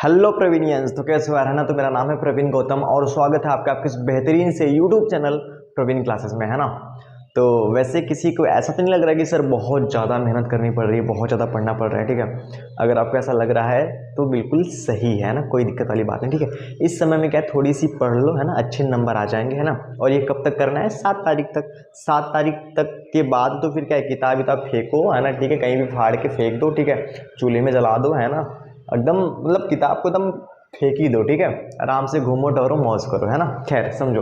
Hello प्रवीणियंस, तो कैसे हो यार, है ना। तो मेरा नाम है प्रवीण गौतम और स्वागत है आपका आपके इस बेहतरीन से यूट्यूब चैनल प्रवीण क्लासेस में, है ना। तो वैसे किसी को ऐसा तो नहीं लग रहा है कि सर बहुत ज़्यादा मेहनत करनी पड़ रही है, बहुत ज़्यादा पढ़ना पड़ रहा है, ठीक है। अगर आपको ऐसा लग रहा है तो बिल्कुल सही है ना, कोई दिक्कत वाली बात नहीं, ठीक है। इस समय में क्या है, थोड़ी सी पढ़ लो, है ना, अच्छे नंबर आ जाएंगे, है ना। और ये कब तक करना है? 7 तारीख तक। 7 तारीख तक के बाद तो फिर क्या है, किताब विताब फेंको, है ना, ठीक है, कहीं भी फाड़ के फेंक दो, ठीक है, चूल्हे में जला दो, है ना। एकदम मतलब किताब को एकदम फेंक ही दो, ठीक है। आराम से घूमो टहरो मौज करो, है ना। खैर समझो,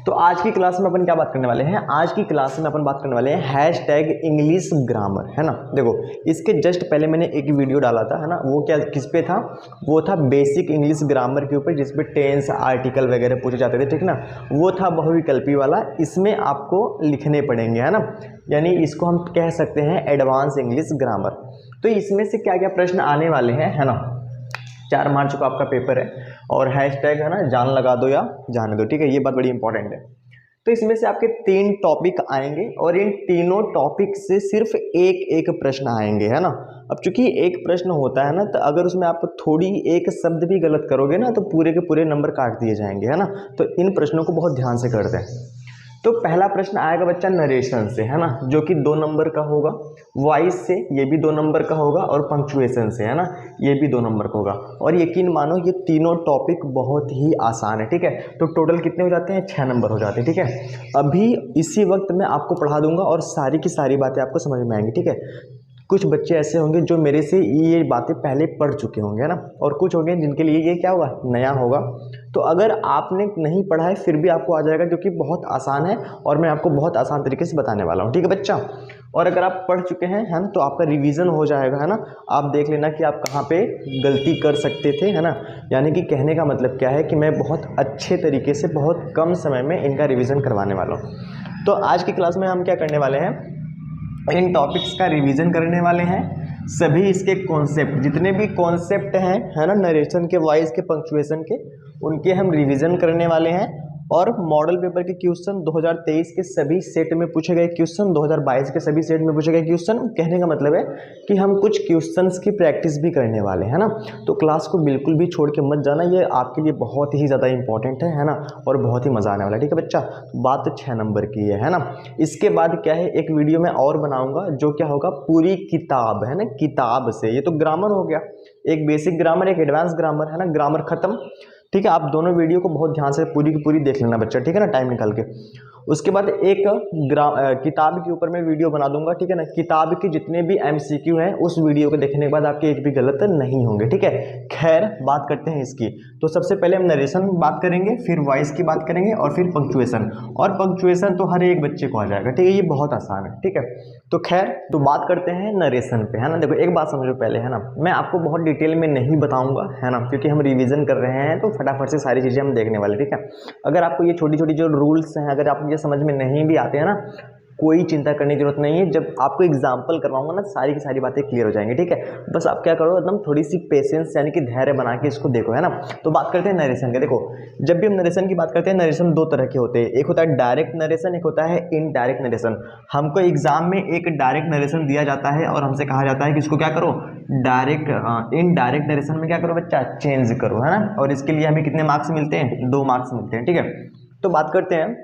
तो आज की क्लास में अपन क्या बात करने वाले हैं? आज की क्लास में अपन बात करने वाले हैं हैशटैग इंग्लिश ग्रामर, है ना। देखो, इसके जस्ट पहले मैंने एक वीडियो डाला था, है ना। वो क्या किस पे था? वो था बेसिक इंग्लिश ग्रामर के ऊपर, जिसपे टेंस आर्टिकल वगैरह पूछे जाते थे, ठीक ना। वो था बहुविकल्पी वाला। इसमें आपको लिखने पड़ेंगे, है ना। यानी इसको हम कह सकते हैं एडवांस इंग्लिश ग्रामर। तो इसमें से क्या क्या प्रश्न आने वाले हैं, है ना। 4 मार्च को आपका पेपर है और हैशटैग है ना, जान लगा दो या जाने दो, ठीक है। ये बात बड़ी इंपॉर्टेंट है। तो इसमें से आपके 3 टॉपिक आएंगे और इन तीनों टॉपिक से सिर्फ एक एक प्रश्न आएंगे, है ना। अब चूंकि एक प्रश्न होता है ना, तो अगर उसमें आप थोड़ी एक शब्द भी गलत करोगे ना, तो पूरे के पूरे नंबर काट दिए जाएंगे, है ना। तो इन प्रश्नों को बहुत ध्यान से कर दें। तो पहला प्रश्न आएगा बच्चा नरेशन से, है ना, जो कि 2 नंबर का होगा। वॉइस से, ये भी 2 नंबर का होगा। और पंक्चुएशन से, है ना, ये भी 2 नंबर का होगा। और यकीन मानो ये तीनों टॉपिक बहुत ही आसान है, ठीक है। तो टोटल कितने हो जाते हैं? 6 नंबर हो जाते हैं, ठीक है। अभी इसी वक्त मैं आपको पढ़ा दूंगा और सारी की सारी बातें आपको समझ में आएंगी, ठीक है। कुछ बच्चे ऐसे होंगे जो मेरे से ये बातें पहले पढ़ चुके होंगे, है ना। और कुछ होंगे जिनके लिए ये क्या होगा, नया होगा। तो अगर आपने नहीं पढ़ा है फिर भी आपको आ जाएगा, क्योंकि बहुत आसान है और मैं आपको बहुत आसान तरीके से बताने वाला हूँ, ठीक है बच्चा। और अगर आप पढ़ चुके हैं, है ना, तो आपका रिवीजन हो जाएगा, है ना। आप देख लेना कि आप कहाँ पे गलती कर सकते थे, है ना। यानी कि कहने का मतलब क्या है कि मैं बहुत अच्छे तरीके से बहुत कम समय में इनका रिवीजन करवाने वाला हूँ। तो आज की क्लास में हम क्या करने वाले हैं, इन टॉपिक्स का रिवीजन करने वाले हैं। सभी इसके कॉन्सेप्ट, जितने भी कॉन्सेप्ट हैं, है ना, नरेशन के, वॉइस के, पंक्चुएशन के, उनके हम रिवीजन करने वाले हैं। और मॉडल पेपर के क्वेश्चन 2023 के सभी सेट में पूछे गए क्वेश्चन, 2022 के सभी सेट में पूछे गए क्वेश्चन। कहने का मतलब है कि हम कुछ क्वेश्चंस की प्रैक्टिस भी करने वाले हैं ना। तो क्लास को बिल्कुल भी छोड़ के मत जाना, ये आपके लिए बहुत ही ज़्यादा इंपॉर्टेंट है ना। और बहुत ही मज़ा आने वाला है, ठीक है बच्चा। बात तो 6 नंबर की है ना। इसके बाद क्या है, एक वीडियो में और बनाऊंगा जो क्या होगा, पूरी किताब, है ना, किताब से। ये तो ग्रामर हो गया, एक बेसिक ग्रामर, एक एडवांस ग्रामर, है ना, ग्रामर खत्म, ठीक है। आप दोनों वीडियो को बहुत ध्यान से पूरी की पूरी देख लेना बच्चा, ठीक है ना, टाइम निकाल के। उसके बाद एक किताब के ऊपर मैं वीडियो बना दूंगा, ठीक है ना। किताब के जितने भी एमसीक्यू हैं उस वीडियो को देखने के बाद आपके एक भी गलत नहीं होंगे, ठीक है। खैर बात करते हैं इसकी। तो सबसे पहले हम नरेशन बात करेंगे, फिर वॉइस की बात करेंगे और फिर पंक्चुएशन। और पंक्चुएशन तो हर एक बच्चे को आ जाएगा, ठीक है, ये बहुत आसान है, ठीक है। तो खैर, तो बात करते हैं नरेशन पे, है ना। देखो एक बात समझो पहले, है ना, मैं आपको बहुत डिटेल में नहीं बताऊंगा, है ना, क्योंकि हम रिवीजन कर रहे हैं तो फटाफट से सारी चीज़ें हम देखने वाले, ठीक है। अगर आपको ये छोटी छोटी जो रूल्स हैं, अगर आपको ये समझ में नहीं भी आते हैं ना, कोई चिंता करने की जरूरत नहीं है। जब आपको एग्जाम्पल करवाऊंगा ना, सारी की सारी बातें क्लियर हो जाएंगी, ठीक है। बस आप क्या करो, एकदम थोड़ी सी पेशेंस यानी कि धैर्य बना के इसको देखो, है ना। तो बात करते हैं नरेशन के। देखो, जब भी हम नरेशन की बात करते हैं, नरेशन 2 तरह के होते हैं। एक होता है डायरेक्ट नरेशन, एक होता है इनडायरेक्ट नरेशन। हमको एग्जाम में एक डायरेक्ट नरेशन दिया जाता है और हमसे कहा जाता है कि इसको क्या करो, डायरेक्ट इनडायरेक्ट नरेशन में क्या करो बच्चा, चेंज करो, है ना। और इसके लिए हमें कितने मार्क्स मिलते हैं? 2 मार्क्स मिलते हैं, ठीक है। तो बात करते हैं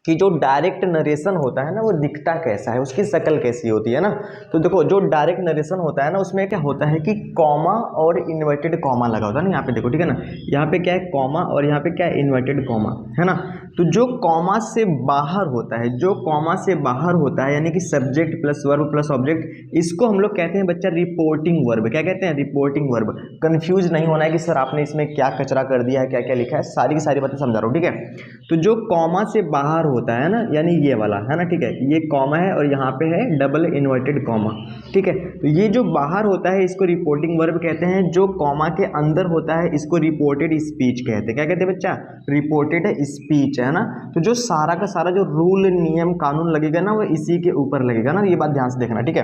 कि जो डायरेक्ट नरेशन होता है ना, वो दिखता कैसा है, उसकी शक्ल कैसी होती है ना। तो देखो, जो डायरेक्ट नरेशन होता है ना, उसमें क्या होता है कि कॉमा और इन्वर्टेड कॉमा लगा होता है ना। यहाँ पे देखो, ठीक है ना, यहाँ पे क्या है, कॉमा, और यहाँ पे क्या है, इन्वर्टेड कॉमा, है ना। तो जो कॉमा से बाहर होता है, जो कॉमा से बाहर होता है, यानी कि subject plus verb plus object, इसको हम लोग कहते हैं बच्चा रिपोर्टिंग वर्ब। क्या कहते हैं? Reporting verb. कंफ्यूज नहीं होना है कि सर आपने इसमें क्या कचरा कर दिया है, क्या क्या लिखा है, सारी की सारी बातें समझा रहा हूँ, ठीक है। तो जो कॉमा से बाहर होता है ना, यानी ये वाला, है ना, ठीक है, ये कॉमा है और यहाँ पे है डबल इन्वर्टेड कॉमा, ठीक है। तो ये जो बाहर होता है इसको रिपोर्टिंग वर्ब कहते हैं। जो कॉमा के अंदर होता है इसको रिपोर्टेड स्पीच कहते हैं। क्या कहते हैं बच्चा? रिपोर्टेड स्पीच, है ना। तो जो सारा का सारा जो रूल नियम कानून लगेगा ना, वो इसी के ऊपर लगेगा ना। ये बात ध्यान से देखना, ठीक है।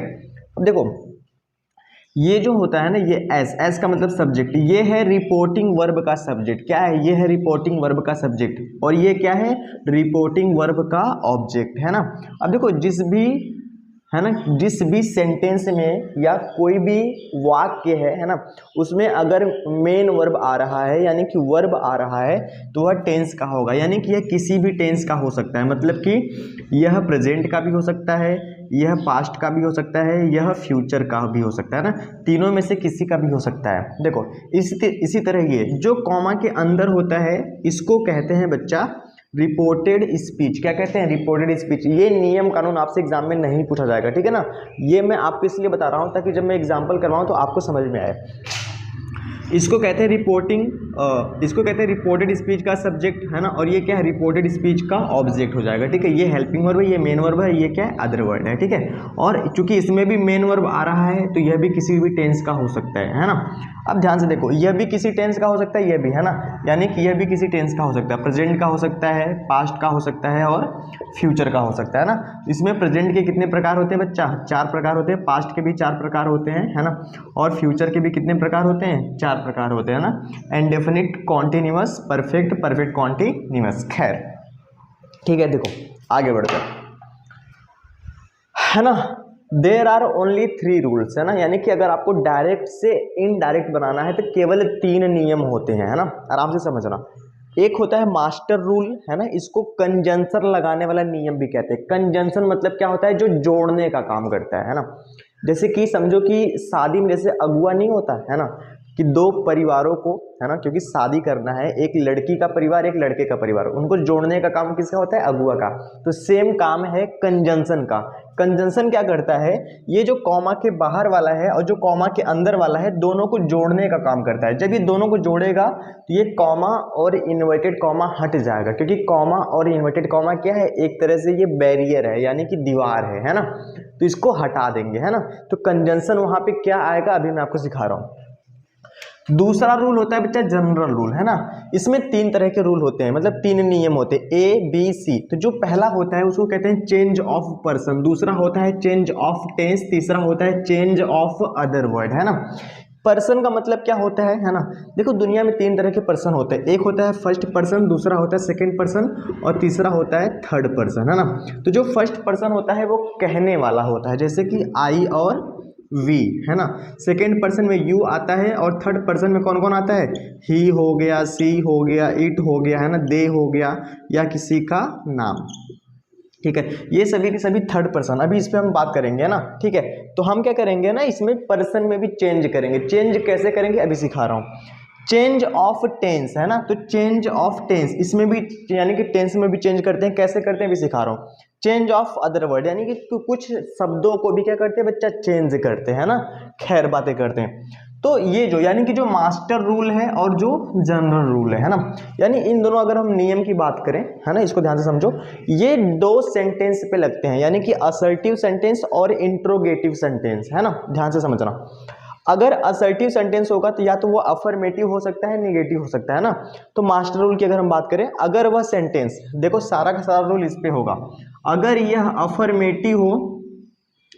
अब देखो, ये जो होता है ना, ये एस का मतलब सब्जेक्ट, ये है रिपोर्टिंग वर्ब का सब्जेक्ट। क्या है? ये है रिपोर्टिंग वर्ब का सब्जेक्ट। और ये क्या है? रिपोर्टिंग वर्ब का ऑब्जेक्ट, है ना। अब देखो, जिस भी, है ना, जिस भी सेंटेंस में या कोई भी वाक्य है ना, उसमें अगर मेन वर्ब आ रहा है यानी कि वर्ब आ रहा है तो वह टेंस का होगा, यानी कि यह किसी भी टेंस का हो सकता है। मतलब कि यह प्रेजेंट का भी हो सकता है, यह पास्ट का भी हो सकता है, यह फ्यूचर का भी हो सकता है ना, तीनों में से किसी का भी हो सकता है। देखो इसी तरह ये जो कॉमा के अंदर होता है इसको कहते हैं बच्चा रिपोर्टेड स्पीच। क्या कहते हैं? Reported speech. ये नियम कानून आपसे एग्जाम में नहीं पूछा जाएगा, ठीक है ना। ये मैं आपको इसलिए बता रहा हूँ ताकि जब मैं एग्जाम्पल करवाऊँ तो आपको समझ में आए। इसको कहते हैं इसको कहते हैं रिपोर्टेड स्पीच का सब्जेक्ट, है ना, और ये क्या है? रिपोर्टेड स्पीच का ऑब्जेक्ट हो जाएगा, ठीक है। ये हेल्पिंग वर्ब है, ये मेन वर्ब है, ये क्या है? अदर वर्ड है, ठीक है। और चूंकि इसमें भी मेन वर्ब आ रहा है तो यह भी किसी भी टेंस का हो सकता है ना। अब ध्यान से देखो, यह भी किसी टेंस का हो सकता है, यह भी, है ना, यानी कि यह भी किसी टेंस का हो सकता है। प्रेजेंट का हो सकता है, पास्ट का हो सकता है और फ्यूचर का हो सकता है ना। इसमें प्रेजेंट के कितने प्रकार होते हैं बच्चा? 4 प्रकार होते हैं। पास्ट के भी 4 प्रकार होते हैं, है ना, और फ्यूचर के भी कितने प्रकार होते हैं? 4 प्रकार होते हैं ना। Indefinite, continuous, perfect, perfect continuous. खैर ठीक है, देखो आगे बढ़ते हैं, है ना। देर आर ओनली 3 रूल्स, है ना, यानी कि अगर आपको डायरेक्ट से इनडायरेक्ट बनाना है तो केवल 3 नियम होते हैं, है ना, आराम से समझना। एक होता है मास्टर रूल, है ना, इसको कंजंक्शन लगाने वाला नियम भी कहते हैं। कंजंक्शन मतलब क्या होता है? जो जोड़ने का काम करता है ना। जैसे कि समझो कि शादी में जैसे अगुआ नहीं होता है ना, कि 2 परिवारों को, है ना, क्योंकि शादी करना है, एक लड़की का परिवार एक लड़के का परिवार, उनको जोड़ने का काम किसका होता है? अगुआ का। तो सेम काम है कंजंक्शन का। कंजंक्शन क्या करता है? ये जो कॉमा के बाहर वाला है और जो कॉमा के अंदर वाला है, दोनों को जोड़ने का काम करता है। जब ये दोनों को जोड़ेगा तो ये कॉमा और इन्वर्टेड कॉमा हट जाएगा, क्योंकि कॉमा और इन्वर्टेड कॉमा क्या है? एक तरह से ये बैरियर है, यानी कि दीवार है ना, तो इसको हटा देंगे, है ना। तो कंजंक्शन वहां पे क्या आएगा अभी मैं आपको सिखा रहा हूं। दूसरा रूल होता है बच्चा जनरल रूल, है ना। इसमें 3 तरह के रूल होते हैं, मतलब 3 नियम होते हैं, A B C। तो जो पहला होता है उसको कहते हैं चेंज ऑफ पर्सन, दूसरा होता है चेंज ऑफ टेंस, तीसरा होता है चेंज ऑफ अदर वर्ड, है ना। पर्सन का मतलब क्या होता है ना। देखो दुनिया में 3 तरह के पर्सन होते हैं। एक होता है फर्स्ट पर्सन, दूसरा होता है सेकंड पर्सन और तीसरा होता है थर्ड पर्सन, है ना। तो जो फर्स्ट पर्सन होता है वो कहने वाला होता है, जैसे कि आई और वी, है ना। सेकेंड पर्सन में यू आता है और थर्ड पर्सन में कौन कौन आता है? ही हो गया, सी हो गया, इट हो गया, है ना, दे हो गया, या किसी का नाम, ठीक है। ये सभी के सभी थर्ड पर्सन, अभी इस पे हम बात करेंगे ना, ठीक है। तो हम क्या करेंगे ना, इसमें पर्सन में भी चेंज करेंगे। चेंज कैसे करेंगे अभी सिखा रहा हूँ। चेंज ऑफ टेंस, है ना, तो चेंज ऑफ टेंस इसमें भी, यानी कि टेंस में भी चेंज करते हैं। कैसे करते हैं अभी सिखा रहा हूँ। चेंज ऑफ अदर वर्ड, यानी कि कुछ शब्दों को भी क्या करते हैं बच्चा? चेंज करते हैं ना। खैर बातें करते हैं। तो ये जो, यानी कि जो मास्टर रूल है और जो जनरल रूल है ना, यानी इन दोनों अगर हम नियम की बात करें, है ना, इसको ध्यान से समझो। ये 2 सेंटेंस पे लगते हैं, यानी कि असर्टिव सेंटेंस और इंट्रोगेटिव सेंटेंस, है ना, ध्यान से समझना। अगर असर्टिव सेंटेंस होगा तो या तो वो अफर्मेटिव हो सकता है, निगेटिव हो सकता है ना। तो मास्टर रूल की अगर हम बात करें, अगर वह सेंटेंस, देखो सारा का सारा रूल इस पे होगा, अगर यह अफर्मेटिव हो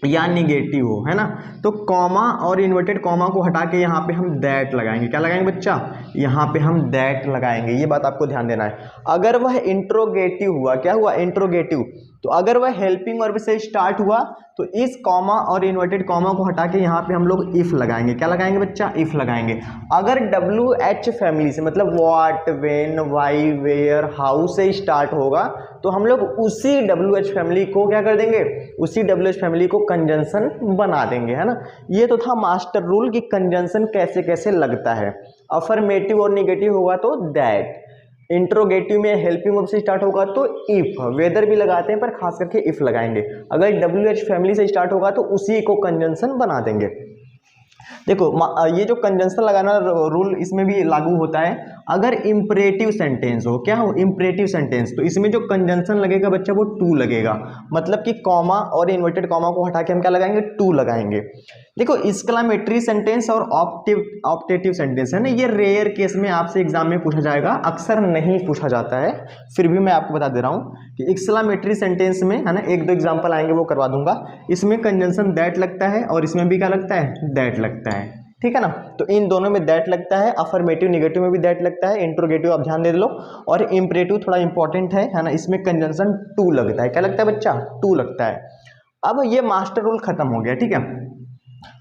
या निगेटिव हो, है ना, तो कॉमा और इन्वर्टेड कॉमा को हटा के यहाँ पे हम दैट लगाएंगे। क्या लगाएंगे बच्चा? यहाँ पे हम दैट लगाएंगे। ये बात आपको ध्यान देना है। अगर वह इंट्रोगेटिव हुआ, क्या हुआ? इंट्रोगेटिव, तो अगर वह हेल्पिंग वर्ब से स्टार्ट हुआ तो इस कॉमा और इन्वर्टेड कॉमा को हटा के यहाँ पे हम लोग इफ लगाएंगे। क्या लगाएंगे बच्चा? इफ लगाएंगे। अगर WH फैमिली से, मतलब what, when, why, where, how से स्टार्ट होगा तो हम लोग उसी WH फैमिली को क्या कर देंगे? उसी WH फैमिली को कंजंक्शन बना देंगे, है ना। ये तो था मास्टर रूल कि कंजंक्शन कैसे कैसे लगता है। अफर्मेटिव और निगेटिव होगा तो दैट, इंट्रोगेटिव में हेल्पिंग वर्ब से स्टार्ट होगा तो इफ, वेदर भी लगाते हैं पर खास करके इफ लगाएंगे। अगर WH फैमिली से स्टार्ट होगा तो उसी को कंजंक्शन बना देंगे। देखो ये जो कंजंक्शन लगाना रूल इसमें भी लागू होता है अगर इंपरेटिव सेंटेंस हो। क्या हो? Imperative sentence. तो इसमें जो कंजंक्शन लगेगा बच्चा वो टू लगेगा, मतलब कि कॉमा और इन्वर्टेड कॉमा को हटा के हम क्या लगाएंगे? टू लगाएंगे। देखो एक्सक्लेमेटरी सेंटेंस और ऑप्टेटिव सेंटेंस है ना, ये रेयर केस में आपसे एग्जाम में पूछा जाएगा, अक्सर नहीं पूछा जाता है, फिर भी मैं आपको बता दे रहा हूँ कि एक्सक्लेमेटरी सेंटेंस में, है ना, 1-2 एग्जाम्पल आएंगे वो करवा दूंगा। इसमें कंजंक्शन दैट लगता है और इसमें भी क्या लगता है? दैट लगता है, ठीक है ना। तो इन दोनों में दैट लगता है, अफर्मेटिव निगेटिव में भी दैट लगता है, इंट्रोगेटिव आप ध्यान दे लो, और इंपरेटिव थोड़ा इंपॉर्टेंट है ना, इसमें कंजंक्शन टू लगता है। क्या लगता है बच्चा? टू लगता है। अब ये मास्टर रूल खत्म हो गया, ठीक है।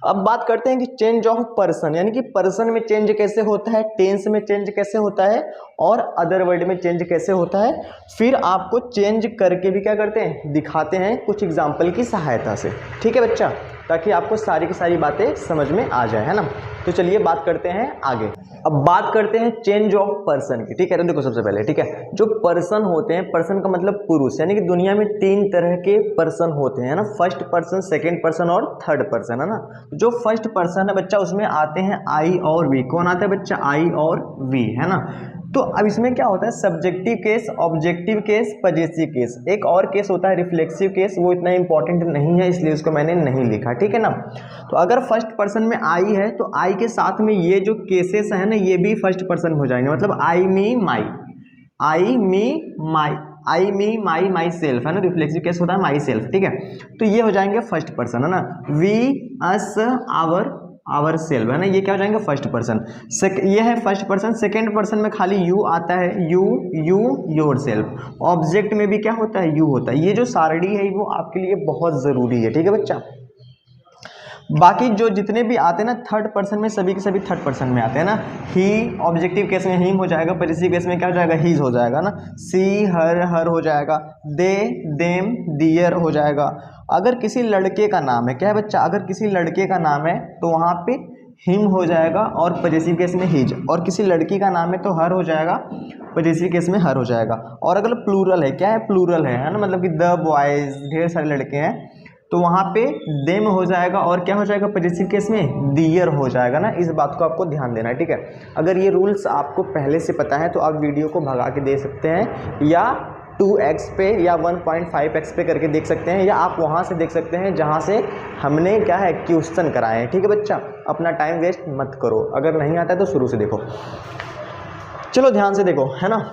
अब बात करते हैं कि चेंज ऑफ पर्सन, यानी कि पर्सन में चेंज कैसे होता है, टेंस में चेंज कैसे होता है और अदर वर्ड में चेंज कैसे होता है। फिर आपको चेंज करके भी क्या करते हैं, दिखाते हैं कुछ एग्जाम्पल की सहायता से, ठीक है बच्चा, ताकि आपको सारी की सारी बातें समझ में आ जाए, है ना। तो चलिए बात करते हैं आगे। अब बात करते हैं चेंज ऑफ पर्सन की, ठीक है। तो देखो सबसे पहले, ठीक है, जो पर्सन होते हैं, पर्सन का मतलब पुरुष, यानी कि दुनिया में 3 तरह के पर्सन होते हैं ना, फर्स्ट पर्सन, सेकंड पर्सन और थर्ड पर्सन, है ना। जो फर्स्ट पर्सन है बच्चा, उसमें आते हैं आई और वी। कौन आता है बच्चा, आई और वी, है ना। तो अब इसमें क्या होता है, subjective case, objective case, possessive case, एक और केस होता है रिफ्लेक्सिव केस, वो इतना इंपॉर्टेंट नहीं है इसलिए उसको मैंने नहीं लिखा, ठीक है ना। तो अगर फर्स्ट पर्सन में आई है तो आई के साथ में ये जो केसेस है ना, ये भी फर्स्ट पर्सन हो जाएंगे, मतलब आई मी माई, आई मी माई, आई मी माई, माई सेल्फ, है ना। रिफ्लेक्सिव केस होता है माई सेल्फ, ठीक है। तो ये हो जाएंगे फर्स्ट पर्सन, है ना। वी, अस, आवर सेल्फ, है ना, ये क्या हो जाएंगे फर्स्ट पर्सन। ये है फर्स्ट पर्सन। सेकेंड पर्सन में खाली यू आता है, यू, योर सेल्फ। ऑब्जेक्ट में भी क्या होता है, यू होता है। ये जो सारणी है वो आपके लिए बहुत जरूरी है, ठीक है बच्चा। बाकी जो जितने भी आते हैं ना थर्ड पर्सन में, सभी के सभी थर्ड पर्सन में आते हैं ना। ही ऑब्जेक्टिव केस में हिम हो जाएगा, पॉजिटिव केस में क्या हो जाएगा, हीज हो जाएगा ना। सी, हर हो जाएगा। दे, देम, दियर हो जाएगा। अगर किसी लड़के का नाम है, क्या है बच्चा, अगर किसी लड़के का नाम है तो वहाँ पे हिम हो जाएगा और पॉजिटिव केस में हीज, और किसी लड़की का नाम है तो हर हो जाएगा, पॉजिटिव केस में हर हो जाएगा। और अगर प्लूरल है, क्या है, प्लूरल है ना, मतलब कि द बॉयज, ढेर सारे लड़के हैं, तो वहाँ पे देम हो जाएगा और क्या हो जाएगा पॉजिटिव केस में, दियर हो जाएगा ना। इस बात को आपको ध्यान देना है, ठीक है। अगर ये रूल्स आपको पहले से पता है तो आप वीडियो को भगा के दे सकते हैं, या 2x पे या 1.5x पे करके देख सकते हैं, या आप वहाँ से देख सकते हैं जहाँ से हमने क्या है क्वेश्चन कराए हैं, ठीक है बच्चा। अपना टाइम वेस्ट मत करो, अगर नहीं आता है तो शुरू से देखो। चलो ध्यान से देखो, है ना।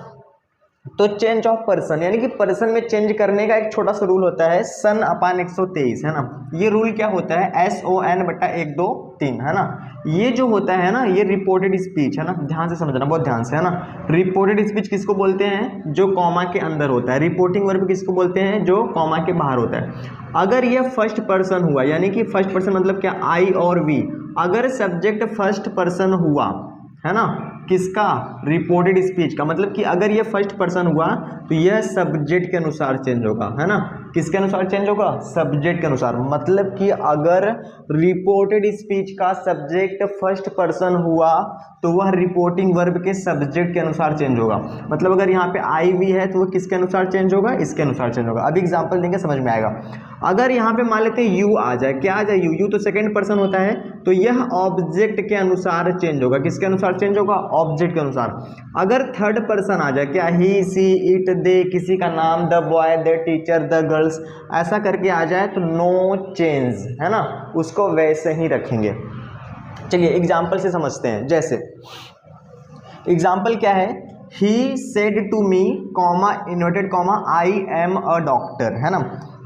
तो चेंज ऑफ पर्सन, यानी कि पर्सन में चेंज करने का एक छोटा सा रूल होता है, सन अपान 123, है ना। ये रूल क्या होता है, SON बटा 1 2 3, है ना। ये जो होता है ना, ये रिपोर्टेड स्पीच, है ना, ध्यान से समझना, बहुत ध्यान से, है ना। रिपोर्टेड स्पीच किसको बोलते हैं, जो कॉमा के अंदर होता है। रिपोर्टिंग वर्ब किसको बोलते हैं, जो कॉमा के बाहर होता है। अगर ये फर्स्ट पर्सन हुआ, यानी कि फर्स्ट पर्सन मतलब क्या, आई और वी, अगर सब्जेक्ट फर्स्ट पर्सन हुआ, है ना, किसका, रिपोर्टेड स्पीच का, मतलब कि अगर ये फर्स्ट पर्सन हुआ तो यह सब्जेक्ट के अनुसार चेंज होगा, है ना। किसके अनुसार चेंज होगा, सब्जेक्ट के अनुसार। मतलब कि अगर रिपोर्टेड स्पीच का सब्जेक्ट फर्स्ट पर्सन हुआ तो वह रिपोर्टिंग वर्ब के सब्जेक्ट के अनुसार चेंज होगा। मतलब अगर यहाँ पे आई वी है तो वह किसके अनुसार चेंज होगा, इसके अनुसार चेंज होगा। अब एग्जांपल देंगे समझ में आएगा। अगर यहाँ पे मान लेते हैं यू आ जाए, क्या आ जाए, यू तो सेकंड पर्सन होता है, तो यह ऑब्जेक्ट के अनुसार चेंज होगा। किसके अनुसार चेंज होगा, ऑब्जेक्ट के अनुसार। अगर थर्ड पर्सन आ जाए, क्या, ही, सी, इट, दे, किसी का नाम, the boy, the teacher, the girls, ऐसा करके आ जाए तो नो चेंज, है ना, उसको वैसे ही रखेंगे। चलिए एग्जाम्पल से समझते हैं। जैसे एग्जाम्पल क्या है, he said to me, comma, inverted comma, I am a doctor, है ना।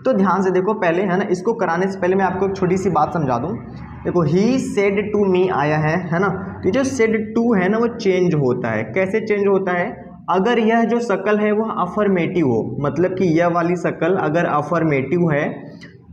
तो ध्यान से देखो पहले, है ना, इसको कराने से पहले मैं आपको एक छोटी सी बात समझा दूं। देखो ही सेड टू मी आया है ना। तो जो सेड टू है ना वो चेंज होता है। कैसे चेंज होता है, अगर यह जो शक्ल है वह अफर्मेटिव हो, मतलब कि यह वाली शक्ल अगर अफर्मेटिव है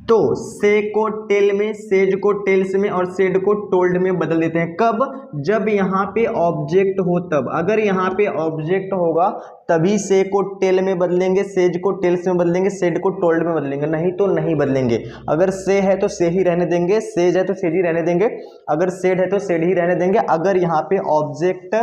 तो से को टेल में, सेज को टेल्स में और सेड को टोल्ड में बदल देते हैं। कब, जब यहाँ पे ऑब्जेक्ट हो तब। अगर यहाँ पे ऑब्जेक्ट होगा तभी से को टेल में बदलेंगे, सेज को टेल्स में बदलेंगे, सेड को टोल्ड में बदलेंगे, नहीं तो नहीं बदलेंगे। अगर से है तो से ही रहने देंगे, सेज है तो सेज ही रहने देंगे, अगर सेड है तो सेड ही रहने देंगे। अगर यहाँ पे ऑब्जेक्ट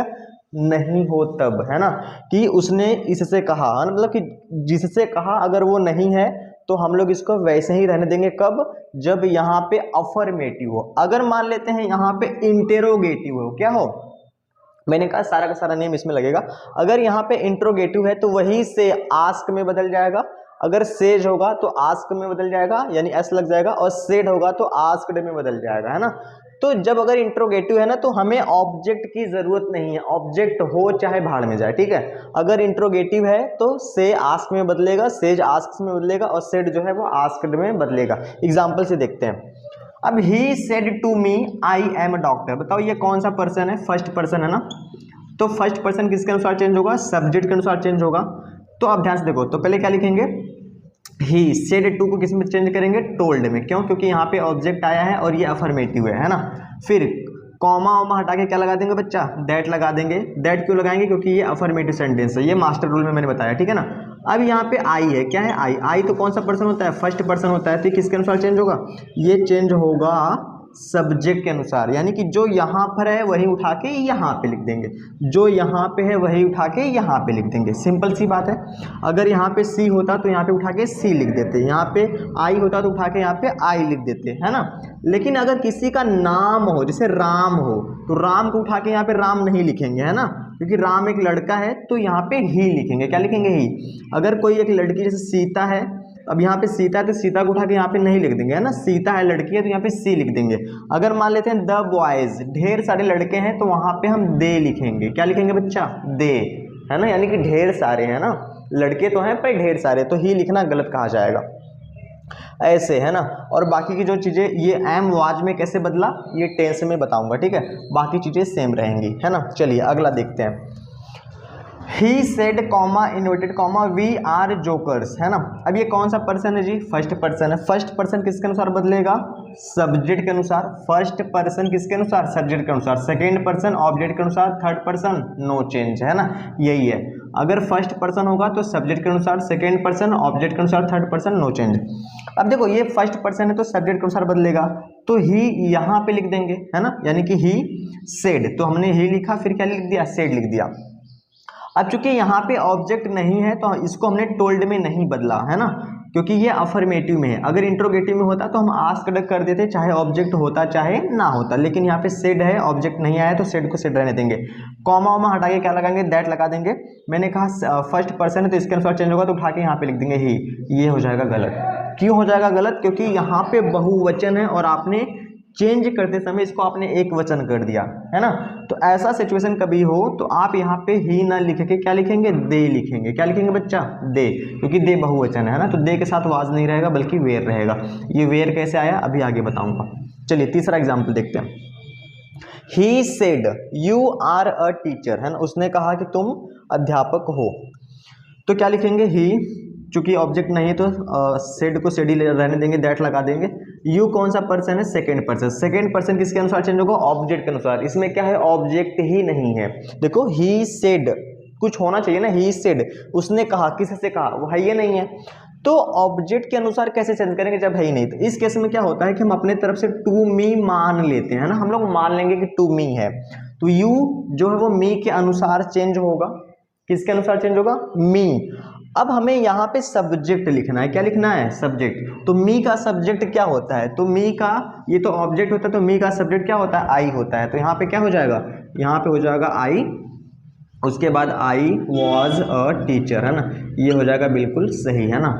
नहीं हो तब, है ना, कि उसने इससे कहा, मतलब कि जिससे कहा अगर वो नहीं है तो हम लोग इसको वैसे ही रहने देंगे। कब, जब यहाँ पे अफर्मेटिव हो। अगर मान लेते हैं यहाँ पे इंटेरोगेटिव हो, क्या हो, मैंने कहा सारा का सारा नेम इसमें लगेगा। अगर यहाँ पे इंट्रोगेटिव है तो वही से आस्क में बदल जाएगा। अगर सेज होगा तो आस्क में बदल जाएगा, यानी एस लग जाएगा, और सेड होगा तो आस्क्ड में बदल जाएगा, है ना। तो जब अगर इंट्रोगेटिव है ना तो हमें ऑब्जेक्ट की जरूरत नहीं है, ऑब्जेक्ट हो चाहे भाड़ में जाए, ठीक है। अगर इंट्रोगेटिव है तो से आस्क में बदलेगा, सेज आस्क में बदलेगा, और सेड जो है वो आस्क्ड में बदलेगा। एग्जाम्पल से देखते हैं। अब he said to me I am a doctor, बताओ ये कौन सा पर्सन है, फर्स्ट पर्सन है ना। तो फर्स्ट पर्सन किसके अनुसार चेंज होगा, सब्जेक्ट के अनुसार चेंज होगा। तो आप ध्यान से देखो, तो पहले क्या लिखेंगे, ही सेड टू को किस में चेंज करेंगे, टोल्ड में। क्यों? क्योंकि यहाँ पे ऑब्जेक्ट आया है और ये अफर्मेटिव है ना। फिर कॉमा वॉमा हटा के क्या लगा देंगे बच्चा, दैट लगा देंगे। दैट क्यों लगाएंगे? क्योंकि ये अफर्मेटिव सेंटेंस है, ये मास्टर रूल में मैंने बताया, ठीक है ना। अब यहाँ पे आई है, क्या है आई? आई तो कौन सा पर्सन होता है, फर्स्ट पर्सन होता है, तो किसके अनुसार चेंज होगा, ये चेंज होगा सब्जेक्ट के अनुसार। यानी कि जो यहाँ पर है वही उठा के यहाँ पे लिख देंगे, जो यहाँ पे है वही उठा के यहाँ पे लिख देंगे। सिंपल सी बात है। अगर यहाँ पे सी होता तो यहाँ पे उठा के सी लिख देते, यहाँ पे आई होता तो उठा के यहाँ पे आई लिख देते, है ना। लेकिन अगर किसी का नाम हो, जैसे राम हो, तो राम को उठा के यहाँ पे राम नहीं लिखेंगे, है ना, क्योंकि राम एक लड़का है तो यहाँ पे ही लिखेंगे। क्या लिखेंगे? ही। अगर कोई एक लड़की जैसे सीता है, अब यहाँ पे सीता है तो सीता को उठा के यहाँ पे नहीं लिख देंगे, है ना। सीता है लड़की है तो यहाँ पे सी लिख देंगे। अगर मान लेते हैं द बॉयज, ढेर सारे लड़के हैं, तो वहां पे हम दे लिखेंगे। क्या लिखेंगे बच्चा? दे, है ना, यानी कि ढेर सारे, है ना, लड़के तो हैं पर ढेर सारे, तो ही लिखना गलत कहा जाएगा, ऐसे, है ना। और बाकी की जो चीजें, ये एम वाज में कैसे बदला ये टेंस में बताऊंगा, ठीक है। बाकी चीजें सेम रहेंगी, है ना। चलिए अगला देखते हैं। He said comma inverted comma we are jokers, है ना। अब ये कौन सा पर्सन है जी? फर्स्ट पर्सन है। फर्स्ट पर्सन किसके अनुसार बदलेगा? सब्जेक्ट के अनुसार। फर्स्ट पर्सन किसके अनुसार? सब्जेक्ट के अनुसार। सेकेंड पर्सन ऑब्जेक्ट के अनुसार। थर्ड पर्सन नो चेंज, है ना, यही है। अगर फर्स्ट पर्सन होगा तो सब्जेक्ट के अनुसार, सेकेंड पर्सन ऑब्जेक्ट के अनुसार, थर्ड पर्सन नो चेंज। अब देखो ये फर्स्ट पर्सन है तो सब्जेक्ट के अनुसार बदलेगा, तो ही यहाँ पे लिख देंगे, है ना, यानी कि ही सेड, तो हमने ही लिखा, फिर क्या लिख दिया? सेड लिख दिया। अब चूंकि यहाँ पे ऑब्जेक्ट नहीं है तो इसको हमने टोल्ड में नहीं बदला, है ना, क्योंकि ये अफर्मेटिव में है। अगर इंट्रोगेटिव में होता तो हम आस्क्ड कर देते, चाहे ऑब्जेक्ट होता चाहे ना होता, लेकिन यहाँ पे सेड है, ऑब्जेक्ट नहीं आया तो सेड को सेड रहने देंगे। कॉमा वॉमा हटा के क्या लगाएंगे? दैट लगा देंगे। मैंने कहा फर्स्ट पर्सन है तो इसके अनुसार चेंज होगा, तो उठा के यहाँ पे लिख देंगे ही। ये हो जाएगा गलत। क्यों हो जाएगा गलत? क्योंकि यहाँ पे बहुवचन है और आपने चेंज करते समय इसको आपने एक वचन कर दिया, है ना। तो ऐसा सिचुएशन कभी हो तो आप यहाँ पे ही ना लिख के क्या लिखेंगे? दे लिखेंगे। क्या लिखेंगे बच्चा? दे, क्योंकि दे बहुवचन है ना, तो दे के साथ वाज नहीं रहेगा बल्कि वेयर रहेगा। ये वेयर कैसे आया अभी आगे बताऊंगा। चलिए तीसरा एग्जाम्पल देखते हैं। He said you are a teacher, है ना, उसने कहा कि तुम अध्यापक हो, तो क्या लिखेंगे? ही, चूंकि ऑब्जेक्ट नहीं है तो सेड को सेड ही रहने देंगे, दैट लगा देंगे। यू कौन सा पर्सन है? Second person. सेकंड पर्सन किसके अनुसार चेंज होगा? ऑब्जेक्ट के अनुसार। इसमें क्या है? ऑब्जेक्ट ही नहीं है। देखो ही सेड, कुछ होना चाहिए ना, ही सेड, उसने कहा, किससे कहा? वो है ये नहीं है, तो ऑब्जेक्ट के अनुसार कैसे चेंज करेंगे जब है ही नहीं? तो इस केस में क्या होता है कि हम अपने तरफ से टू मी मान लेते हैं ना, हम लोग मान लेंगे कि टू मी है, तो यू जो है वो मी के अनुसार चेंज होगा। किसके अनुसार चेंज होगा? मी। अब हमें यहाँ पे सब्जेक्ट लिखना है। क्या लिखना है? सब्जेक्ट। तो मी का सब्जेक्ट क्या होता है? तो मी का, ये तो ऑब्जेक्ट होता है, तो मी का सब्जेक्ट क्या होता है? आई होता है। तो यहाँ पे क्या हो जाएगा? यहाँ पे हो जाएगा आई, उसके बाद आई वॉज अ टीचर, है ना, ये हो जाएगा बिल्कुल सही, है ना।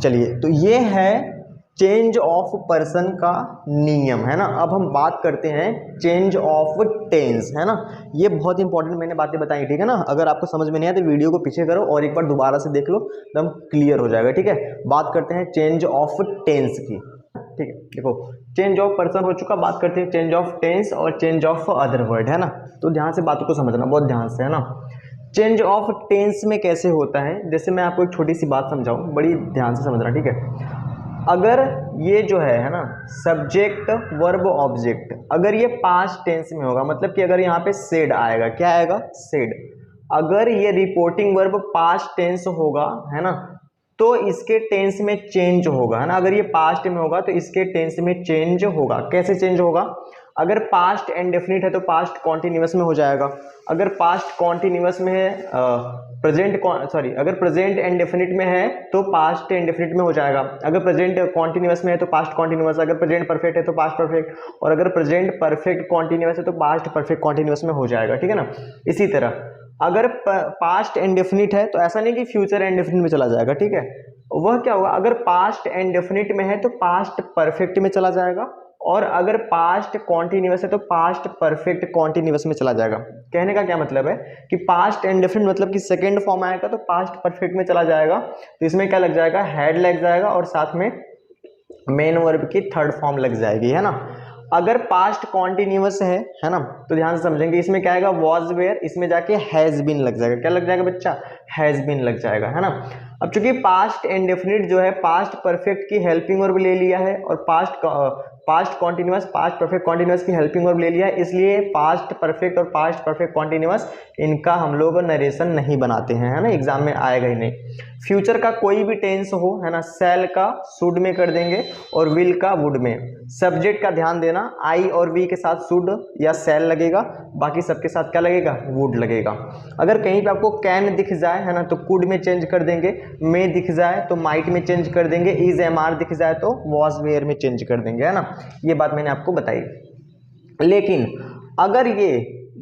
चलिए तो ये है चेंज ऑफ पर्सन का नियम, है ना। अब हम बात करते हैं चेंज ऑफ टेंस, है ना। ये बहुत इंपॉर्टेंट मैंने बातें बताई, ठीक है ना। अगर आपको समझ में नहीं आया तो वीडियो को पीछे करो और एक बार दोबारा से देख लो, एकदम क्लियर हो जाएगा, ठीक है। बात करते हैं चेंज ऑफ टेंस की, ठीक है। देखो चेंज ऑफ पर्सन हो चुका, बात करते हैं चेंज ऑफ टेंस और चेंज ऑफ अदर वर्ड, है ना। तो ध्यान से बातों को समझना, बहुत ध्यान से, है ना। चेंज ऑफ टेंस में कैसे होता है, जैसे मैं आपको एक छोटी सी बात समझाऊं, बड़ी ध्यान से समझना, ठीक है। अगर ये जो है ना, सब्जेक्ट वर्ब ऑब्जेक्ट, अगर ये पास्ट टेंस में होगा, मतलब कि अगर यहाँ पे सेड आएगा, क्या आएगा? सेड। अगर ये रिपोर्टिंग वर्ब पास्ट टेंस होगा, है ना, तो इसके टेंस में चेंज होगा, है ना। अगर ये पास्ट में होगा तो इसके टेंस में चेंज होगा। कैसे चेंज होगा? अगर पास्ट इंडेफिनिट है तो पास्ट कॉन्टिन्यूअस में हो जाएगा। अगर पास्ट कॉन्टिन्यूअस में है, अगर प्रेजेंट इंडेफिनिट में है तो पास्ट इंडेफिनिट में हो जाएगा। अगर प्रेजेंट कॉन्टिन्यूअस में है तो पास्ट कॉन्टिन्यूअस। अगर प्रेजेंट परफेक्ट है तो पास्ट परफेक्ट, और अगर प्रेजेंट परफेक्ट कॉन्टिन्यूअस है तो पास्ट परफेक्ट कॉन्टिन्यूअस में हो जाएगा, ठीक है ना। इसी तरह अगर पास्ट इंडेफिनिट है तो ऐसा नहीं कि फ्यूचर इंडेफिनिट में चला जाएगा, ठीक है। वह क्या होगा? अगर पास्ट इंडेफिनिट में है तो पास्ट परफेक्ट में चला जाएगा, और अगर पास्ट कॉन्टिन्यूअस है तो पास्ट परफेक्ट कॉन्टिन्यूअस में चला जाएगा। कहने का क्या मतलब है कि पास्ट इंडेफिनिट मतलब कि सेकेंड फॉर्म आएगा तो पास्ट परफेक्ट में चला जाएगा, तो इसमें क्या लग जाएगा? हैड लग जाएगा और साथ में मेन वर्ब की थर्ड फॉर्म लग जाएगी, है ना। अगर पास्ट कॉन्टिन्यूअस है ना, तो ध्यान से समझेंगे, इसमें क्या आएगा वॉज वेयर, इसमें जाके हैज बीन लग जाएगा। क्या लग जाएगा बच्चा? हैज बीन लग जाएगा, है ना। अब चूंकि पास्ट इंडेफिनिट जो है पास्ट परफेक्ट की हेल्पिंग वर्ब ले लिया है और past continuous past perfect continuous की हेल्पिंग वर्ब ले लिया है, इसलिए पास्ट परफेक्ट और पास्ट परफेक्ट कॉन्टिन्यूअस इनका हम लोग नरेशन नहीं बनाते हैं, है ना, एग्जाम में आएगा ही नहीं। फ्यूचर का कोई भी टेंस हो, है ना, सेल का शुड में कर देंगे और विल का वुड में। सब्जेक्ट का ध्यान देना, आई और वी के साथ शुड या सेल लगेगा, बाकी सबके साथ क्या लगेगा? वुड लगेगा। अगर कहीं पे आपको कैन दिख जाए, है ना, तो कुड में चेंज कर देंगे, मे दिख जाए तो माइट में चेंज कर देंगे, इज एम आर दिख जाए तो वॉज वेयर में चेंज कर देंगे, है ना। ये बात मैंने आपको बताई। लेकिन अगर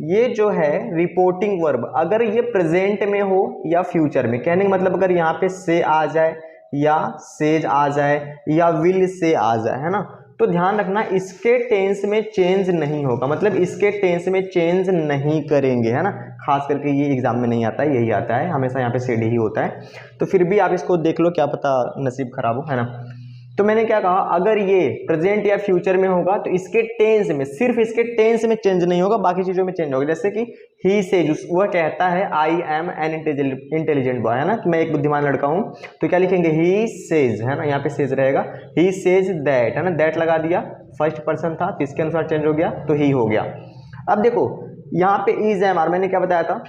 ये जो है रिपोर्टिंग वर्ब, अगर ये प्रेजेंट में हो या फ्यूचर में, कहने का मतलब अगर यहाँ पे से आ जाए या सेज आ जाए या विल से आ जाए, है ना, तो ध्यान रखना इसके टेंस में चेंज नहीं होगा, मतलब इसके टेंस में चेंज नहीं करेंगे, है ना। खास करके ये एग्जाम में नहीं आता है, यही आता है हमेशा, यहाँ पे सेड ही होता है। तो फिर भी आप इसको देख लो, क्या पता नसीब खराब हो, है ना। तो मैंने क्या कहा, अगर ये प्रेजेंट या फ्यूचर में होगा तो इसके टेंस में, सिर्फ इसके टेंस में चेंज नहीं होगा, बाकी चीजों में चेंज होगा। जैसे कि ही सेज, वह कहता है I am an intelligent boy, है ना, कि मैं एक बुद्धिमान लड़का हूं, तो क्या लिखेंगे? ही सेज, है ना, यहाँ पे सेज रहेगा। ही सेज दैट, है ना, दैट लगा दिया, फर्स्ट पर्सन था तो इसके अनुसार चेंज हो गया तो ही हो गया। अब देखो यहाँ पे इज एम आर मैंने क्या बताया था,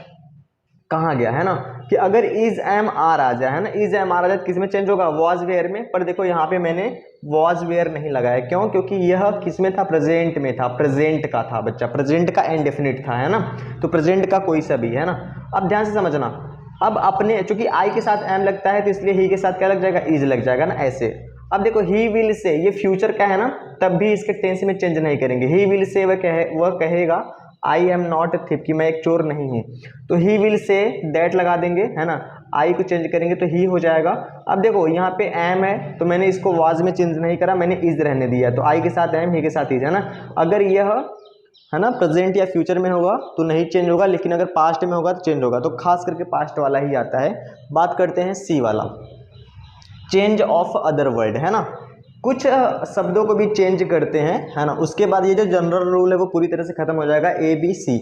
कहाँ गया, है ना, कि अगर इज एम आर आ जाए, है ना, इज एम आर आ जाए किस में चेंज होगा? वॉज वेयर में। पर देखो यहाँ पे मैंने वॉज वेयर नहीं लगाया, क्यों? क्योंकि यह किस में था? प्रेजेंट में था, प्रेजेंट का था बच्चा, प्रेजेंट का इंडेफिनिट था, है ना, तो प्रेजेंट का कोई सा भी, है ना। अब ध्यान से समझना, अब अपने चूंकि आई के साथ एम लगता है तो इसलिए ही के साथ क्या लग जाएगा? इज लग जाएगा ना, ऐसे। अब देखो ही विल से, ये फ्यूचर का है ना, तब भी इसके टेंस में चेंज नहीं करेंगे। ही विल से वह कहेगा आई एम नॉट ए थिप, कि मैं एक चोर नहीं हूं, तो ही विल से दैट लगा देंगे, है ना, आई को चेंज करेंगे तो ही हो जाएगा। अब देखो यहाँ पे एम है तो मैंने इसको वाज में चेंज नहीं करा, मैंने इज रहने दिया, तो आई के साथ एम, ही के साथ इज, है ना। अगर यह, है ना, प्रेजेंट या फ्यूचर में होगा तो नहीं चेंज होगा, लेकिन अगर पास्ट में होगा तो चेंज होगा, तो खास करके पास्ट वाला ही आता है। बात करते हैं सी वाला, चेंज ऑफ अदर वर्ड, है ना, कुछ शब्दों को भी चेंज करते हैं, है ना। उसके बाद ये जो जनरल रूल है वो पूरी तरह से खत्म हो जाएगा, A B C.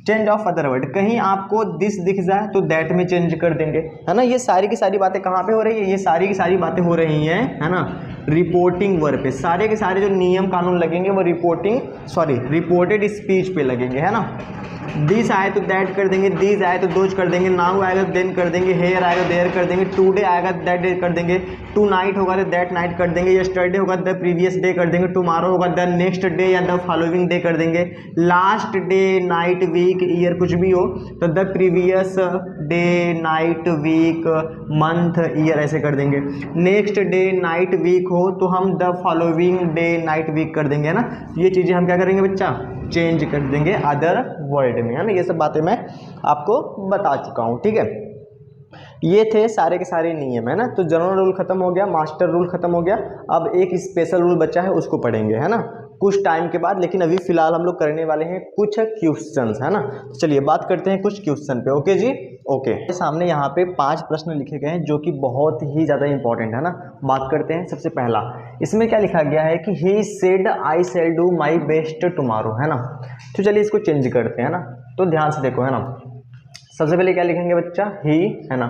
Change of other word, कहीं आपको दिस दिख जाए तो दैट में चेंज कर देंगे, है ना। ये सारी की सारी बातें कहाँ पे हो रही है? ये सारी की सारी बातें हो रही हैं, है ना, रिपोर्टिंग वर्ब पे। सारे के सारे जो नियम कानून लगेंगे वो रिपोर्टेड स्पीच पे लगेंगे, है ना। दिस आए तो दैट कर देंगे, दीज आए तो दोज कर देंगे, नाउ आएगा तो देन कर देंगे, हेयर आएगा देयर कर देंगे, टुडे आएगा तो दैट डे कर देंगे, टू नाइट होगा तो दैट नाइट कर देंगे, यस्टरडे होगा द प्रीवियस डे कर देंगे, टुमारो होगा द नेक्स्ट डे या द फॉलोइंग डे कर देंगे, last day night week year कुछ भी हो तो the previous day night week month year ऐसे कर देंगे, नेक्स्ट डे नाइट वीक हो तो हम the following day night week कर देंगे, है ना। ये चीज़ें हम क्या करेंगे बच्चा? चेंज कर देंगे अदर वर्ड में, है ना। ये सब बातें मैं आपको बता चुका हूँ, ठीक है। ये थे सारे के सारे नियम, है ना। तो जनरल रूल खत्म हो गया, मास्टर रूल खत्म हो गया, अब एक स्पेशल रूल बचा है, उसको पढ़ेंगे, है ना, कुछ टाइम के बाद। लेकिन अभी फिलहाल हम लोग करने वाले हैं कुछ क्वेश्चंस, है ना। चलिए बात करते हैं कुछ क्वेश्चन पे। ओके जी, ओके। सामने यहाँ पे 5 प्रश्न लिखे गए हैं जो कि बहुत ही ज़्यादा इंपॉर्टेंट है ना। बात करते हैं सबसे पहला, इसमें क्या लिखा गया है कि he said I shall do my best tomorrow, है ना। तो चलिए इसको चेंज करते हैं ना। तो ध्यान से देखो, है ना, सबसे पहले क्या लिखेंगे बच्चा? ही, है ना,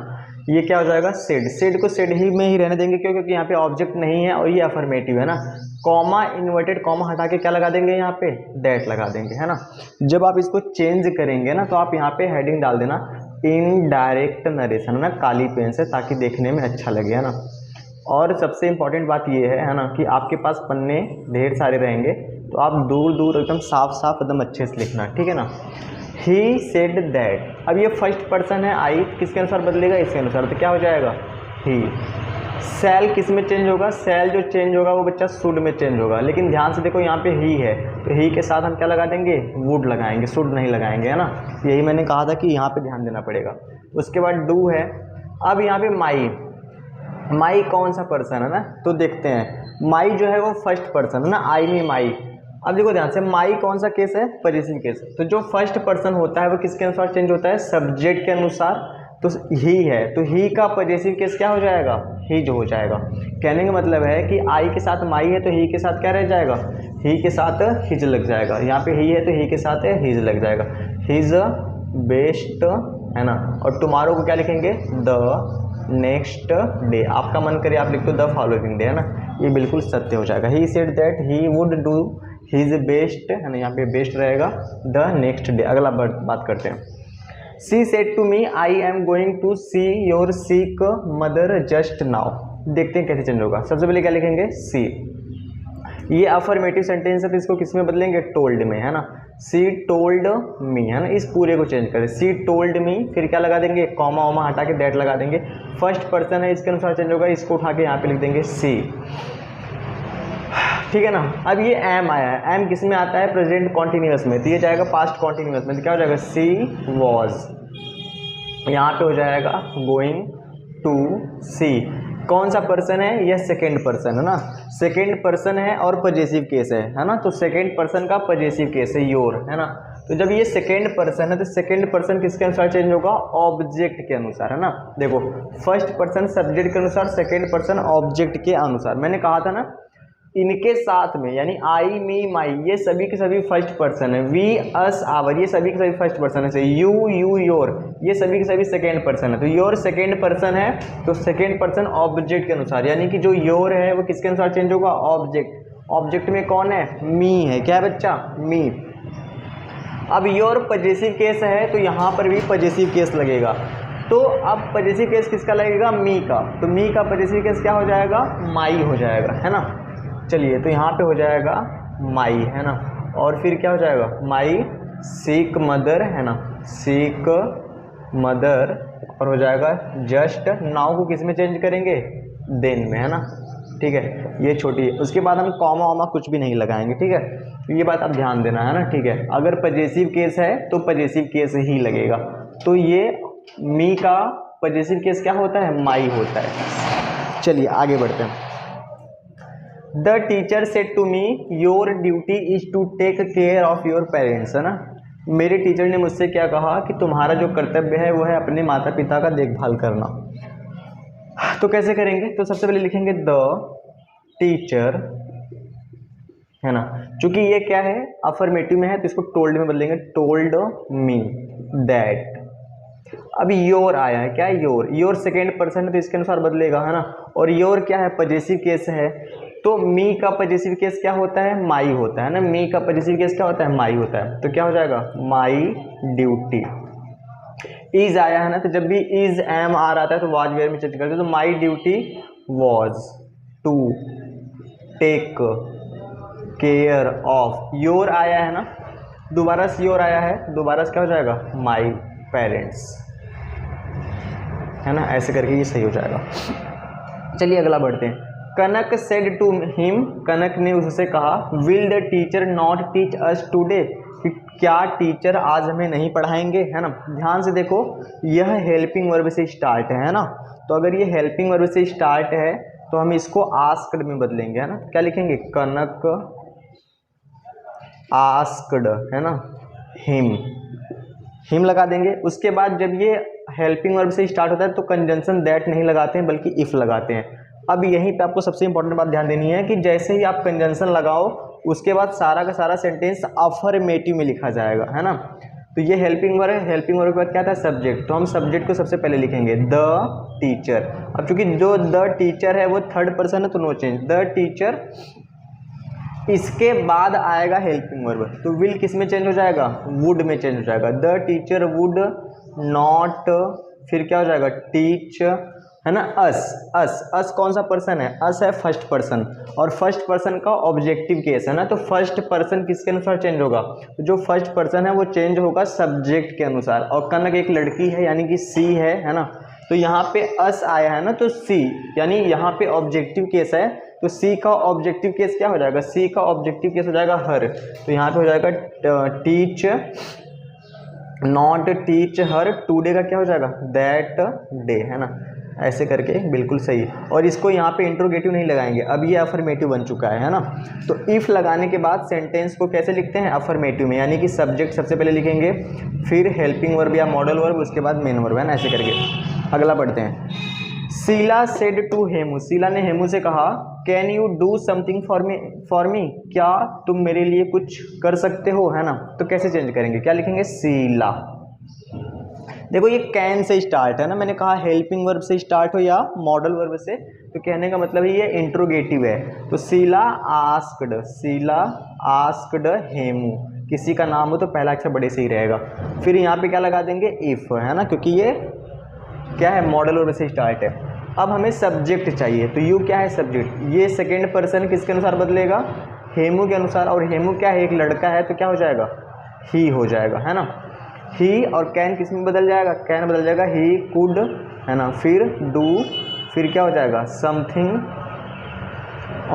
ये क्या हो जाएगा? सेड। सेड को सेड ही में ही रहने देंगे, क्यों? क्योंकि यहाँ पे ऑब्जेक्ट नहीं है और ये अफर्मेटिव है ना। कॉमा, इन्वर्टेड कॉमा हटा के क्या लगा देंगे? यहाँ पे दैट लगा देंगे, है ना। जब आप इसको चेंज करेंगे ना तो आप यहाँ पे हेडिंग डाल देना इनडायरेक्ट नरेशन, है ना, काली पेन से, ताकि देखने में अच्छा लगे, है ना। और सबसे इंपॉर्टेंट बात ये है ना, कि आपके पास पन्ने ढेर सारे रहेंगे तो आप दूर दूर एकदम साफ साफ एकदम अच्छे से लिखना, ठीक है ना। ही सेड दैट, अब ये फर्स्ट पर्सन है, आई किसके अनुसार बदलेगा? इसके अनुसार, तो क्या हो जाएगा? ही। सेल किस में चेंज होगा? सेल जो चेंज होगा वो बच्चा शुड में चेंज होगा। लेकिन ध्यान से देखो, यहाँ पे ही है तो ही के साथ हम क्या लगा देंगे? वुड लगाएंगे, शुड नहीं लगाएंगे, है ना। यही मैंने कहा था कि यहाँ पे ध्यान देना पड़ेगा। उसके बाद डू है। अब यहाँ पे माई, माई कौन सा पर्सन है ना, तो देखते हैं। माई जो है वो फर्स्ट पर्सन है ना, आई में माई। अब देखो ध्यान से, माई कौन सा केस है? Possessive case. तो जो फर्स्ट पर्सन होता है वो किसके अनुसार चेंज होता है? सब्जेक्ट के अनुसार। तो ही है तो ही का पजेसिव केस क्या हो जाएगा? हिज हो जाएगा। कहने का मतलब है कि आई के साथ माई है तो ही के साथ क्या रह जाएगा, ही के साथ हिज लग जाएगा। यहाँ पे ही है तो ही के साथ हिज लग जाएगा, हिज बेस्ट, है ना। और टुमारो को क्या लिखेंगे, द नेक्स्ट डे। आपका मन करे आप लिख दो द फॉलोइंग डे, है ना, ये बिल्कुल सत्य हो जाएगा। He said that he would do his best, है ना, यहाँ पे बेस्ट रहेगा, द नेक्स्ट डे। अगला बात करते हैं। She said to me I am going to see your sick mother just now. देखते हैं कैसे चेंज होगा। सबसे पहले क्या लिखेंगे, सी। ये अफर्मेटिव सेंटेंस है तो इसको किस में बदलेंगे, टोल्ड में, है ना। सी टोल्ड मी, है ना, इस पूरे को चेंज करें, सी टोल्ड मी, फिर क्या लगा देंगे, कॉमा वॉमा हटा के दैट लगा देंगे। फर्स्ट पर्सन है इसके अनुसार चेंज होगा, इसको उठा के यहाँ पे लिख देंगे सी, ठीक है ना। अब ये एम आया है, एम किस में आता है, प्रेजेंट कॉन्टिन्यूअस में, तो ये जाएगा पास्ट कॉन्टिन्यूअस में, तो क्या हो जाएगा, सी वॉज। यहाँ पे हो जाएगा गोइंग टू सी। कौन सा पर्सन है, यह सेकेंड पर्सन है ना, सेकेंड पर्सन है और पजेसिव केस है ना, तो सेकेंड पर्सन का पजेसिव केस है योर, है ना। तो जब ये सेकेंड पर्सन है तो सेकेंड पर्सन किसके अनुसार चेंज होगा, ऑब्जेक्ट के अनुसार, है ना। देखो फर्स्ट पर्सन सब्जेक्ट के अनुसार, सेकेंड पर्सन ऑब्जेक्ट के अनुसार। मैंने कहा था ना इनके साथ में, यानी आई मी माई ये सभी के सभी फर्स्ट पर्सन है, वी अस आवर ये सभी के सभी फर्स्ट पर्सन है, यू यू योर ये सभी के सभी सेकेंड पर्सन है। तो योर सेकेंड पर्सन है तो सेकेंड पर्सन ऑब्जेक्ट के अनुसार, यानी कि जो योर है वो किसके अनुसार चेंज होगा, ऑब्जेक्ट। ऑब्जेक्ट में कौन है, मी है, क्या है बच्चा, मी। अब योर पजेसिव केस है तो यहाँ पर भी पजेसिव केस लगेगा, तो अब पजेसिव केस किसका लगेगा, मी का, तो मी का पजेसिव केस क्या हो जाएगा, माई हो जाएगा, है ना। चलिए तो यहाँ पे हो जाएगा माई, है ना, और फिर क्या हो जाएगा, माई सीक मदर, है ना, सीक मदर, और हो जाएगा जस्ट नाउ को किस में चेंज करेंगे, देन में, है ना, ठीक है। ये छोटी है, उसके बाद हम कॉमा वामा कुछ भी नहीं लगाएंगे, ठीक है। ये बात आप ध्यान देना, है ना, ठीक है। अगर पजेसिव केस है तो पजेसिव केस ही लगेगा, तो ये मी का पजेसिव केस क्या होता है, माई होता है। चलिए आगे बढ़ते हैं। The teacher said to me your duty is to take care of your parents, है ना। मेरे टीचर ने मुझसे क्या कहा कि तुम्हारा जो कर्तव्य है वो है अपने माता पिता का देखभाल करना। तो कैसे करेंगे, तो सबसे पहले लिखेंगे द टीचर, है ना, चूंकि ये क्या है अफर्मेटिव में है तो इसको टोल्ड में बदलेंगे, टोल्ड मी दैट। अभी योर आया है, क्या है, योर, योर सेकेंड पर्सन है तो इसके अनुसार बदलेगा, है ना। और योर क्या है, पजेसिव केस है, तो मी का पजेसिव केस क्या होता है, माई होता है ना, मी का पजेसिव केस क्या होता है, माई होता है। तो क्या हो जाएगा, माई ड्यूटी। इज आया है ना, तो जब भी इज एम आ रहा है तो वाज वेयर में चेंज करते, तो my duty was to take care of. Your आया है ना, दोबारा से योर आया है, दोबारा से क्या हो जाएगा, माई पेरेंट्स, है ना, ऐसे करके ये सही हो जाएगा। चलिए अगला बढ़ते हैं। कनक सेड टू हिम, कनक ने उससे कहा, will the teacher not teach us today, कि क्या टीचर आज हमें नहीं पढ़ाएंगे, है ना। ध्यान से देखो यह हेल्पिंग वर्ब से स्टार्ट है ना, तो अगर ये हेल्पिंग वर्ब से स्टार्ट है तो हम इसको आस्क्ड में बदलेंगे, है ना। क्या लिखेंगे, कनक आस्क्ड, है ना, हिम लगा देंगे। उसके बाद जब ये हेल्पिंग वर्ब से स्टार्ट होता है तो कंजंक्शन दैट नहीं लगाते हैं बल्कि इफ लगाते हैं। अब यहीं पे आपको सबसे इंपॉर्टेंट बात ध्यान देनी है कि जैसे ही आप कंजंक्शन लगाओ उसके बाद सारा का सारा सेंटेंस अफर्मेटिव में लिखा जाएगा, है ना। तो ये हेल्पिंग वर्ब है, हेल्पिंग वर्ब के बाद क्या था, सब्जेक्ट, तो हम सब्जेक्ट को सबसे पहले लिखेंगे द टीचर। अब चूंकि जो द टीचर है वो थर्ड पर्सन है तो नो चेंज, द टीचर। इसके बाद आएगा हेल्पिंग वर्ब, तो विल किस में चेंज हो जाएगा, वुड में चेंज हो जाएगा, द टीचर वुड नॉट, फिर क्या हो जाएगा, टीच, है ना, अस कौन सा पर्सन है, अस है फर्स्ट पर्सन, और फर्स्ट पर्सन का ऑब्जेक्टिव केस है ना, तो फर्स्ट पर्सन किसके अनुसार चेंज होगा, तो जो फर्स्ट पर्सन है वो चेंज होगा सब्जेक्ट के अनुसार। और कनक एक लड़की है यानी कि सी है ना, तो यहाँ पे अस आया है ना, तो सी यानी यहाँ पे ऑब्जेक्टिव केस है, तो सी का ऑब्जेक्टिव केस क्या हो जाएगा, सी का ऑब्जेक्टिव केस हो जाएगा हर, तो यहाँ पे हो जाएगा teach not teach her, today का क्या हो जाएगा, दैट डे, है ना, ऐसे करके बिल्कुल सही। और इसको यहाँ पे इंट्रोगेटिव नहीं लगाएंगे, अब ये अफर्मेटिव बन चुका है ना। तो इफ़ लगाने के बाद सेंटेंस को कैसे लिखते हैं, अफर्मेटिव में, यानी कि सब्जेक्ट सबसे पहले लिखेंगे, फिर हेल्पिंग वर्ब या मॉडल वर्ब, उसके बाद मेन वर्ब, है ना, ऐसे करके। अगला पढ़ते हैं। शीला सेड टू हेमू, शीला ने हेमू से कहा can you do something for me, क्या तुम मेरे लिए कुछ कर सकते हो, है ना। तो कैसे चेंज करेंगे, क्या लिखेंगे, शीला। देखो ये कैन से स्टार्ट है ना, मैंने कहा हेल्पिंग वर्ब से स्टार्ट हो या मॉडल वर्ब से, तो कहने का मतलब ये इंट्रोगेटिव है। तो शीला आस्क्ड हेमू, किसी का नाम हो तो पहला अक्षर बड़े से ही रहेगा। फिर यहाँ पे क्या लगा देंगे, इफ, है ना, क्योंकि ये क्या है, मॉडल वर्ब से स्टार्ट है। अब हमें सब्जेक्ट चाहिए, तो यू क्या है, सब्जेक्ट। ये सेकेंड पर्सन किसके अनुसार बदलेगा, हेमू के अनुसार, और हेमू क्या है, एक लड़का है, तो क्या हो जाएगा, ही हो जाएगा, है ना। ही और कैन किस में बदल जाएगा, कैन बदल जाएगा ही कुड, है ना। फिर डू, फिर क्या हो जाएगा, समथिंग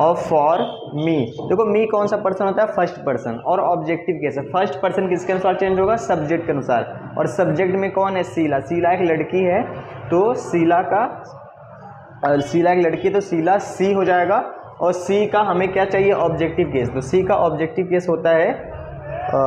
और फॉर मी। देखो मी कौन सा पर्सन होता है, फर्स्ट पर्सन, और ऑब्जेक्टिव केस है। फर्स्ट पर्सन किसके अनुसार चेंज होगा, सब्जेक्ट के अनुसार, और सब्जेक्ट में कौन है, शीला। शीला एक लड़की है, तो शीला एक लड़की है, तो शीला सी हो जाएगा। और सी का हमें क्या चाहिए, ऑब्जेक्टिव केस, तो सी का ऑब्जेक्टिव केस होता है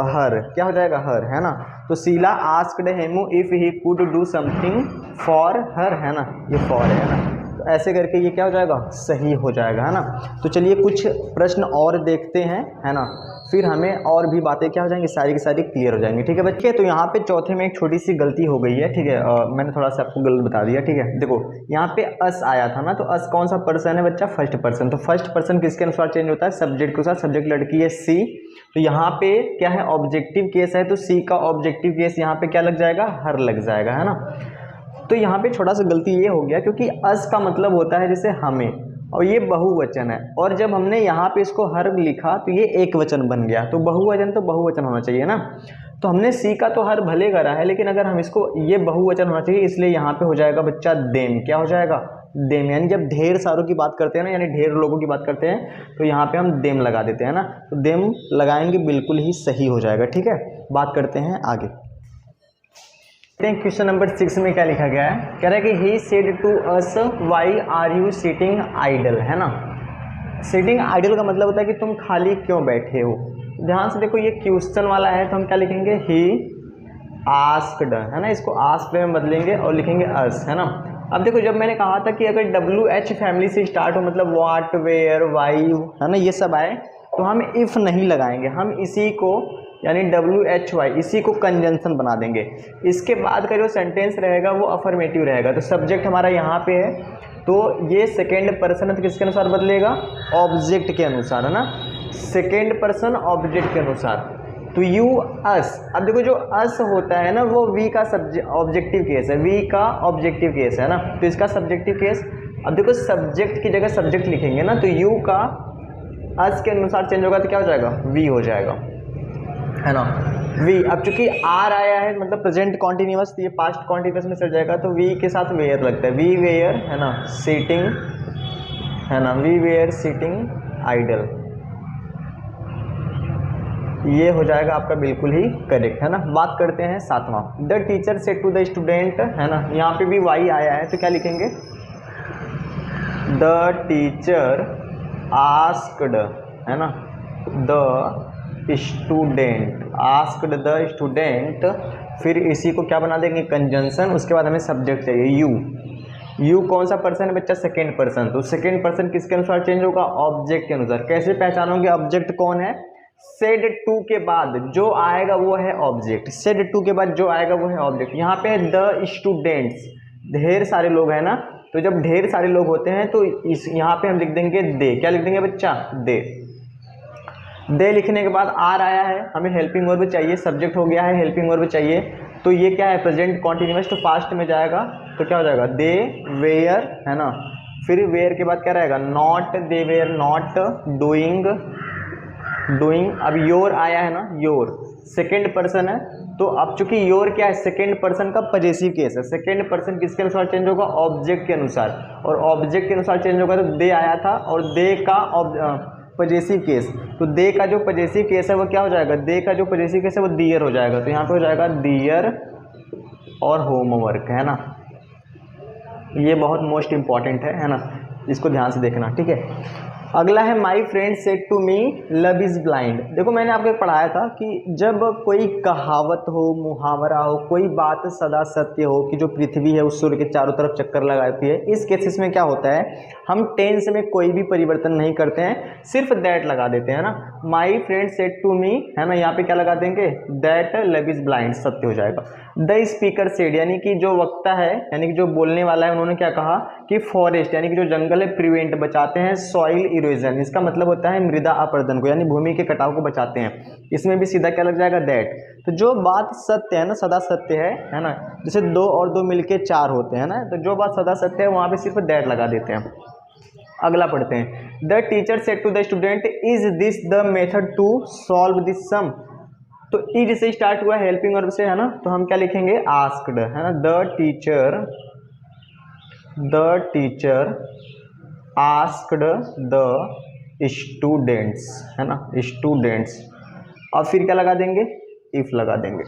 हर, क्या हो जाएगा, हर, है ना। तो Sheela asked Hemu if he could do something for her, है ना, ये फॉर है ना। तो ऐसे करके ये क्या हो जाएगा, सही हो जाएगा, है ना। तो चलिए कुछ प्रश्न और देखते हैं, है ना, फिर हमें और भी बातें क्या हो जाएंगी, सारी की सारी क्लियर हो जाएंगी, ठीक है बच्चे। तो यहाँ पे चौथे में एक छोटी सी गलती हो गई है, ठीक है, मैंने थोड़ा सा आपको गलत बता दिया, ठीक है। देखो यहाँ पे अस आया था ना, तो अस कौन सा पर्सन है बच्चा, फर्स्ट पर्सन। तो फर्स्ट पर्सन किसके अनुसार चेंज होता है, सब्जेक्ट के अनुसार। सब्जेक्ट लड़की है सी, तो यहाँ पे क्या है, ऑब्जेक्टिव केस है, तो सी का ऑब्जेक्टिव केस यहाँ पे क्या लग जाएगा, हर लग जाएगा, है ना। तो यहाँ पे छोटा सा गलती ये हो गया, क्योंकि अस का मतलब होता है जैसे हमें, और ये बहुवचन है, और जब हमने यहाँ पे इसको हर लिखा तो ये एक वचन बन गया। तो बहुवचन तो बहुवचन होना चाहिए ना। तो हमने सी का तो हर भले करा है, लेकिन अगर हम इसको, ये बहुवचन होना चाहिए, इसलिए यहाँ पे हो जाएगा बच्चा देम। क्या हो जाएगा, देम। यानी जब ढेर सारों की बात करते हैं ना, यानी ढेर लोगों की बात करते हैं, तो यहाँ पे हम देम लगा देते हैं ना। तो देम लगाएंगे, बिल्कुल ही सही हो जाएगा, ठीक है। बात करते हैं आगे। क्वेश्चन नंबर 6 में क्या लिखा गया है, कह रहा है कि he said to us why are you sitting idle, है ना। सिटिंग आइडल का मतलब होता है कि तुम खाली क्यों बैठे हो। ध्यान से देखो, ये क्वेश्चन वाला है, तो हम क्या लिखेंगे, ही आस्क्ड, है ना, इसको आस्क्ड में बदलेंगे और लिखेंगे अस, है ना। अब देखो, जब मैंने कहा था कि अगर WH फैमिली से स्टार्ट हो, मतलब व्हाट, वेयर, वाई, है ना, ये सब आए, तो हम इफ नहीं लगाएंगे, हम इसी को यानी WHY इसी को कंजंक्शन बना देंगे। इसके बाद का जो सेंटेंस रहेगा वो अफर्मेटिव रहेगा। तो सब्जेक्ट हमारा यहाँ पे है, तो ये सेकेंड पर्सन है, तो किसके अनुसार बदलेगा, ऑब्जेक्ट के अनुसार, है ना। सेकेंड पर्सन ऑब्जेक्ट के अनुसार, तो यू अस। अब देखो जो अस होता है ना, वो वी का ऑब्जेक्टिव केस है, वी का ऑब्जेक्टिव केस है ना, तो इसका सब्जेक्टिव केस। अब देखो सब्जेक्ट की जगह सब्जेक्ट लिखेंगे ना, तो यू का अस के अनुसार चेंज होगा, तो क्या हो जाएगा, वी हो जाएगा, है ना, वी। अब चूंकि आर आया है, मतलब प्रेजेंट कॉन्टिन्यूअस, तो ये पास्ट कॉन्टिन्यूअस में चल जाएगा, तो वी के साथ वेयर लगता है, वी वेयर, है ना, सिटिंग, है ना, वी वेयर सिटिंग आइडल, ये हो जाएगा आपका बिल्कुल ही करेक्ट, है ना। बात करते हैं 7वां, the teacher said to the student, है ना, यहाँ पे भी वाई आया है, तो क्या लिखेंगे, द टीचर आस्क्ड, है ना, the student, asked the student, फिर इसी को क्या बना देंगे, कंजंक्शन। उसके बाद हमें सब्जेक्ट चाहिए, यू कौन सा पर्सन है बच्चा, सेकेंड पर्सन, तो सेकेंड पर्सन किसके अनुसार चेंज होगा, ऑब्जेक्ट के अनुसार। कैसे पहचानोगे ऑब्जेक्ट कौन है, सेड टू के बाद जो आएगा वो है ऑब्जेक्ट, सेड टू के बाद जो आएगा वो है ऑब्जेक्ट। यहाँ पे द स्टूडेंट्स, ढेर सारे लोग हैं ना, तो जब ढेर सारे लोग होते हैं तो इस यहाँ पे हम लिख देंगे दे। क्या लिख देंगे बच्चा, दे लिखने के बाद आर आया है, हमें हेल्पिंग वर्ब चाहिए, सब्जेक्ट हो गया है, हेल्पिंग वर्ब चाहिए, तो ये क्या है, प्रेजेंट कॉन्टिन्यूअस, तो पास्ट में जाएगा, तो क्या हो जाएगा, दे वेयर, है ना। फिर वेयर के बाद क्या रहेगा, not, they were not doing, अब योर आया है ना, योर सेकेंड पर्सन है, तो अब चूंकि योर क्या है, सेकेंड पर्सन का पजेसिव केस है, सेकेंड पर्सन किसके अनुसार चेंज होगा, ऑब्जेक्ट के अनुसार, और ऑब्जेक्ट के अनुसार चेंज होगा, तो दे आया था, और दे का पजेसिव केस, तो दे का जो पजेसिव केस है वो क्या हो जाएगा, दे का जो पजेसिव केस है वो दियर हो जाएगा, तो यहाँ पे हो जाएगा दियर और होमवर्क, है ना। ये बहुत मोस्ट इंपॉर्टेंट है ना, इसको ध्यान से देखना, ठीक है। अगला है my friend said to me love is blind. देखो मैंने आपको पढ़ाया था कि जब कोई कहावत हो, मुहावरा हो, कोई बात सदा सत्य हो कि जो पृथ्वी है उस सूर्य के चारों तरफ चक्कर लगाती है, इस केसेस में क्या होता है, हम टेंस में कोई भी परिवर्तन नहीं करते हैं, सिर्फ दैट लगा देते हैं ना। My friend said to me है ना, यहाँ पे क्या लगा देंगे, दैट लव इज़ ब्लाइंड, सत्य हो जाएगा। द स्पीकर सेड, यानी कि जो वक्ता है, यानी कि जो बोलने वाला है, उन्होंने क्या कहा कि फॉरेस्ट यानी कि जो जंगल है प्रिवेंट, बचाते हैं सॉइल इरोजन, इसका मतलब होता है मृदा अपरदन को, यानी भूमि के कटाव को बचाते हैं। इसमें भी सीधा क्या लग जाएगा, दैट। तो जो बात सत्य है ना, सदा सत्य है ना, जैसे 2 और 2 मिलके 4 होते हैं ना, तो जो बात सदा सत्य है वहाँ पे सिर्फ दैट लगा देते हैं। अगला पढ़ते हैं, the teacher said to the student is this the method to solve this sum. तो इज से स्टार्ट हुआ हेल्पिंग वर्ब से है ना, तो हम क्या लिखेंगे, आस्क्ड है ना। The teacher asked the students है ना, स्टूडेंट्स। और फिर क्या लगा देंगे, इफ लगा देंगे।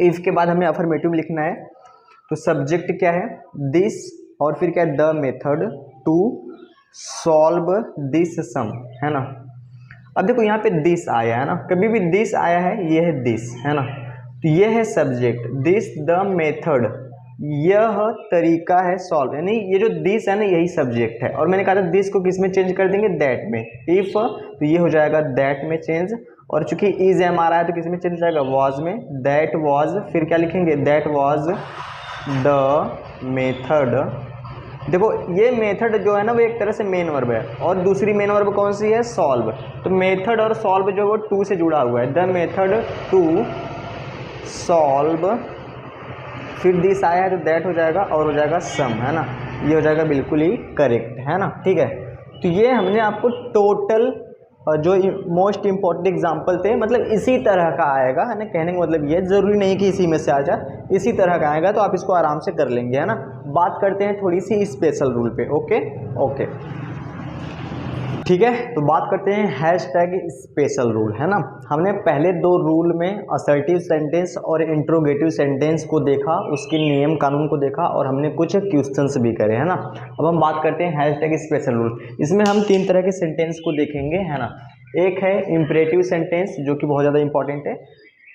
इफ के बाद हमें अफर्मेटिव लिखना है, तो सब्जेक्ट क्या है, दिस, और फिर क्या है, the method to solve this sum है ना। अब देखो यहाँ पे दिस आया है ना, कभी भी दिस आया है, ये है दिस है ना, तो ये है सब्जेक्ट, दिस द मेथड, यह तरीका है सॉल्व, यानी ये जो दिस है ना यही सब्जेक्ट है। और मैंने कहा था दिस को किस में चेंज कर देंगे, दैट में। इफ तो ये हो जाएगा दैट में चेंज, और चूंकि इज एम आ रहा है तो किस में चेंज हो जाएगा, वॉज में। दैट वॉज, फिर क्या लिखेंगे, दैट वॉज द मेथड। देखो ये मेथड जो है ना वो एक तरह से मेन वर्ब है, और दूसरी मेन वर्ब कौन सी है, सॉल्व। तो मेथड और सॉल्व जो है वो टू से जुड़ा हुआ है, द मेथड टू सॉल्व, फिर दिस आया है तो दैट हो जाएगा, और हो जाएगा सम है ना, ये हो जाएगा बिल्कुल ही करेक्ट है ना। ठीक है, तो ये हमने आपको टोटल जो मोस्ट इंपॉर्टेंट एग्जाम्पल थे, मतलब इसी तरह का आएगा है ना, कहने का मतलब ये ज़रूरी नहीं कि इसी में से आ जाए, इसी तरह का आएगा, तो आप इसको आराम से कर लेंगे है ना। बात करते हैं थोड़ी सी स्पेशल रूल पे। ओके ठीक है, तो बात करते हैं हैशटैग स्पेशल रूल है ना। हमने पहले 2 रूल में असर्टिव सेंटेंस और इंट्रोगेटिव सेंटेंस को देखा, उसके नियम कानून को देखा, और हमने कुछ क्वेश्चंस भी करे है ना। अब हम बात करते हैं हैशटैग स्पेशल रूल। इसमें हम 3 तरह के सेंटेंस को देखेंगे है ना। एक है इम्परेटिव सेंटेंस जो कि बहुत ज़्यादा इंपॉर्टेंट है।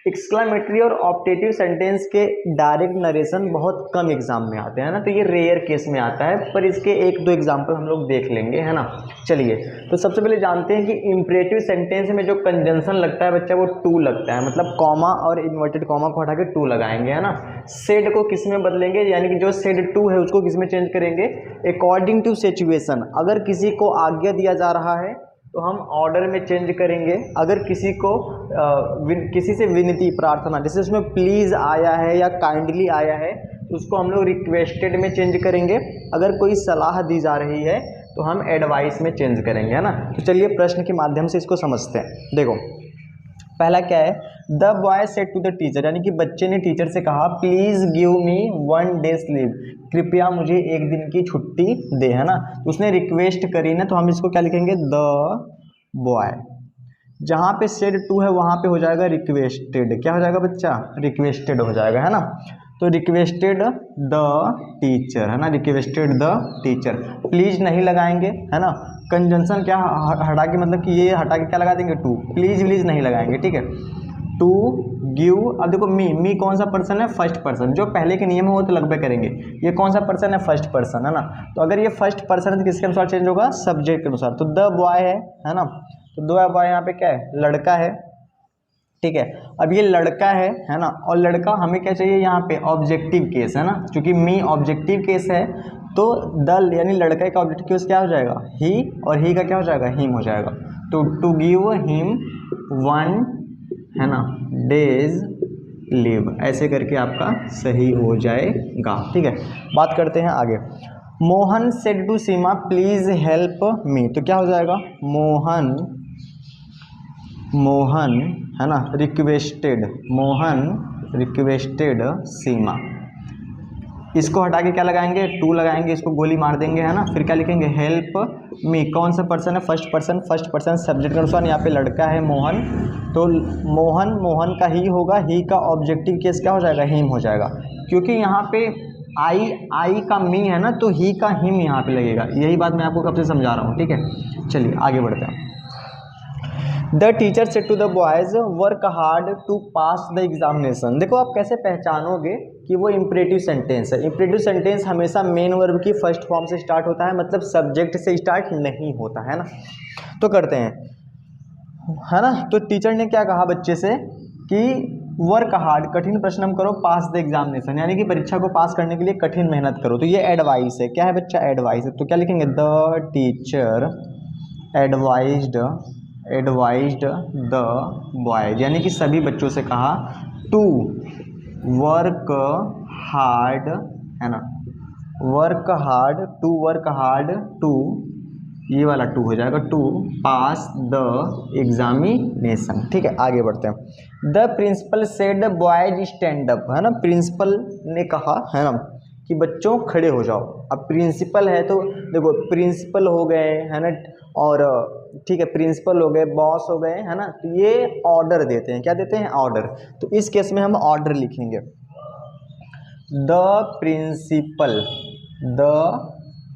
एक्सक्लामेटरी और ऑप्टेटिव सेंटेंस के डायरेक्ट नरेशन बहुत कम एग्जाम में आते हैं ना, तो ये रेयर केस में आता है, पर इसके 1-2 एग्जाम्पल हम लोग देख लेंगे है ना। चलिए, तो सबसे पहले जानते हैं कि इम्परेटिव सेंटेंस में जो कंजंक्शन लगता है बच्चा वो टू लगता है, मतलब कॉमा और इन्वर्टेड कॉमा को हटा के टू लगाएंगे है ना। सेड को किस में बदलेंगे, यानी कि जो सेड टू है उसको किस में चेंज करेंगे, अकॉर्डिंग टू सिचुएशन। अगर किसी को आज्ञा दिया जा रहा है तो हम ऑर्डर में चेंज करेंगे। अगर किसी को किसी से विनती प्रार्थना, जैसे उसमें प्लीज़ आया है या काइंडली आया है, तो उसको हम लोग रिक्वेस्टेड में चेंज करेंगे। अगर कोई सलाह दी जा रही है तो हम एडवाइस में चेंज करेंगे है ना। तो चलिए प्रश्न के माध्यम से इसको समझते हैं। देखो पहला क्या है, the boy said to the teacher, यानी कि बच्चे ने टीचर से कहा please give me 1 day's leave, कृपया मुझे 1 दिन की छुट्टी दे है ना। उसने रिक्वेस्ट करी ना, तो हम इसको क्या लिखेंगे, द बॉय। जहाँ पे सेड टू है वहाँ पे हो जाएगा रिक्वेस्टेड, क्या हो जाएगा बच्चा, रिक्वेस्टेड हो जाएगा है ना। तो रिक्वेस्टेड द टीचर है ना, रिक्वेस्टेड द टीचर। प्लीज नहीं लगाएंगे है ना, कंजंक्शन क्या हटा के, मतलब कि ये हटा के क्या लगा देंगे, टू। प्लीज नहीं लगाएंगे, ठीक है। टू गिव, अब देखो मी कौन सा पर्सन है, फर्स्ट पर्सन, जो पहले के नियम है वो तो लगभग करेंगे। ये कौन सा पर्सन है, फर्स्ट पर्सन है ना। तो अगर ये फर्स्ट पर्सन है तो किसके अनुसार चेंज होगा, सब्जेक्ट के अनुसार। तो द बॉय है ना, तो द बॉय यहाँ पे क्या है, लड़का है, ठीक है। अब ये लड़का है ना, और लड़का हमें क्या चाहिए यहाँ पे, ऑब्जेक्टिव केस है ना, क्योंकि मी ऑब्जेक्टिव केस है, तो द यानी लड़का का ऑब्जेक्टिव केस क्या हो जाएगा, ही, और ही का क्या हो जाएगा, हिम हो जाएगा। तो टू गिव हिम 1 है ना डेज लीव, ऐसे करके आपका सही हो जाएगा, ठीक है। बात करते हैं आगे। Mohan said to Seema please help me, तो क्या हो जाएगा, मोहन है ना रिक्वेस्टेड, मोहन रिक्वेस्टेड सीमा। इसको हटा के क्या लगाएंगे, टू लगाएंगे, इसको गोली मार देंगे है ना। फिर क्या लिखेंगे, हेल्प मी, कौन सा पर्सन है, फर्स्ट पर्सन सब्जेक्ट के अनुसार। यहाँ पे लड़का है मोहन, तो मोहन का ही होगा, ही का ऑब्जेक्टिव केस क्या हो जाएगा, हिम हो जाएगा, क्योंकि यहाँ पे आई का मी है ना, तो ही का हिम यहाँ पे लगेगा। यही बात मैं आपको कब से समझा रहा हूँ, ठीक है। चलिए आगे बढ़ते हैं। The teacher said to the boys work hard to pass the examination. देखो आप कैसे पहचानोगे कि वो इम्परेटिव सेंटेंस है। इम्परेटिव सेंटेंस हमेशा मेन वर्ब की फर्स्ट फॉर्म से स्टार्ट होता है, मतलब सब्जेक्ट से स्टार्ट नहीं होता है ना। तो करते हैं, है ना। तो टीचर ने क्या कहा बच्चे से कि वर्क हार्ड, कठिन परिश्रम करो, पास द एग्जामिनेशन, यानी कि परीक्षा को पास करने के लिए कठिन मेहनत करो। तो ये एडवाइस है, क्या है बच्चा, एडवाइस है। तो क्या लिखेंगे, the teacher advised the boys, यानी कि सभी बच्चों से कहा टू वर्क हार्ड, है ना, वर्क हार्ड टू, ये वाला टू हो जाएगा, टू पास द एग्जामिनेशन, ठीक है। आगे बढ़ते हैं। The principal said boys stand up, है ना, प्रिंसिपल ने कहा, है ना, कि बच्चों खड़े हो जाओ। अब प्रिंसिपल है तो देखो प्रिंसिपल हो गए, है ना, और ठीक है, प्रिंसिपल हो गए, बॉस हो गए, है ना, तो ये ऑर्डर देते हैं, क्या देते हैं, ऑर्डर। तो इस केस में हम ऑर्डर लिखेंगे, द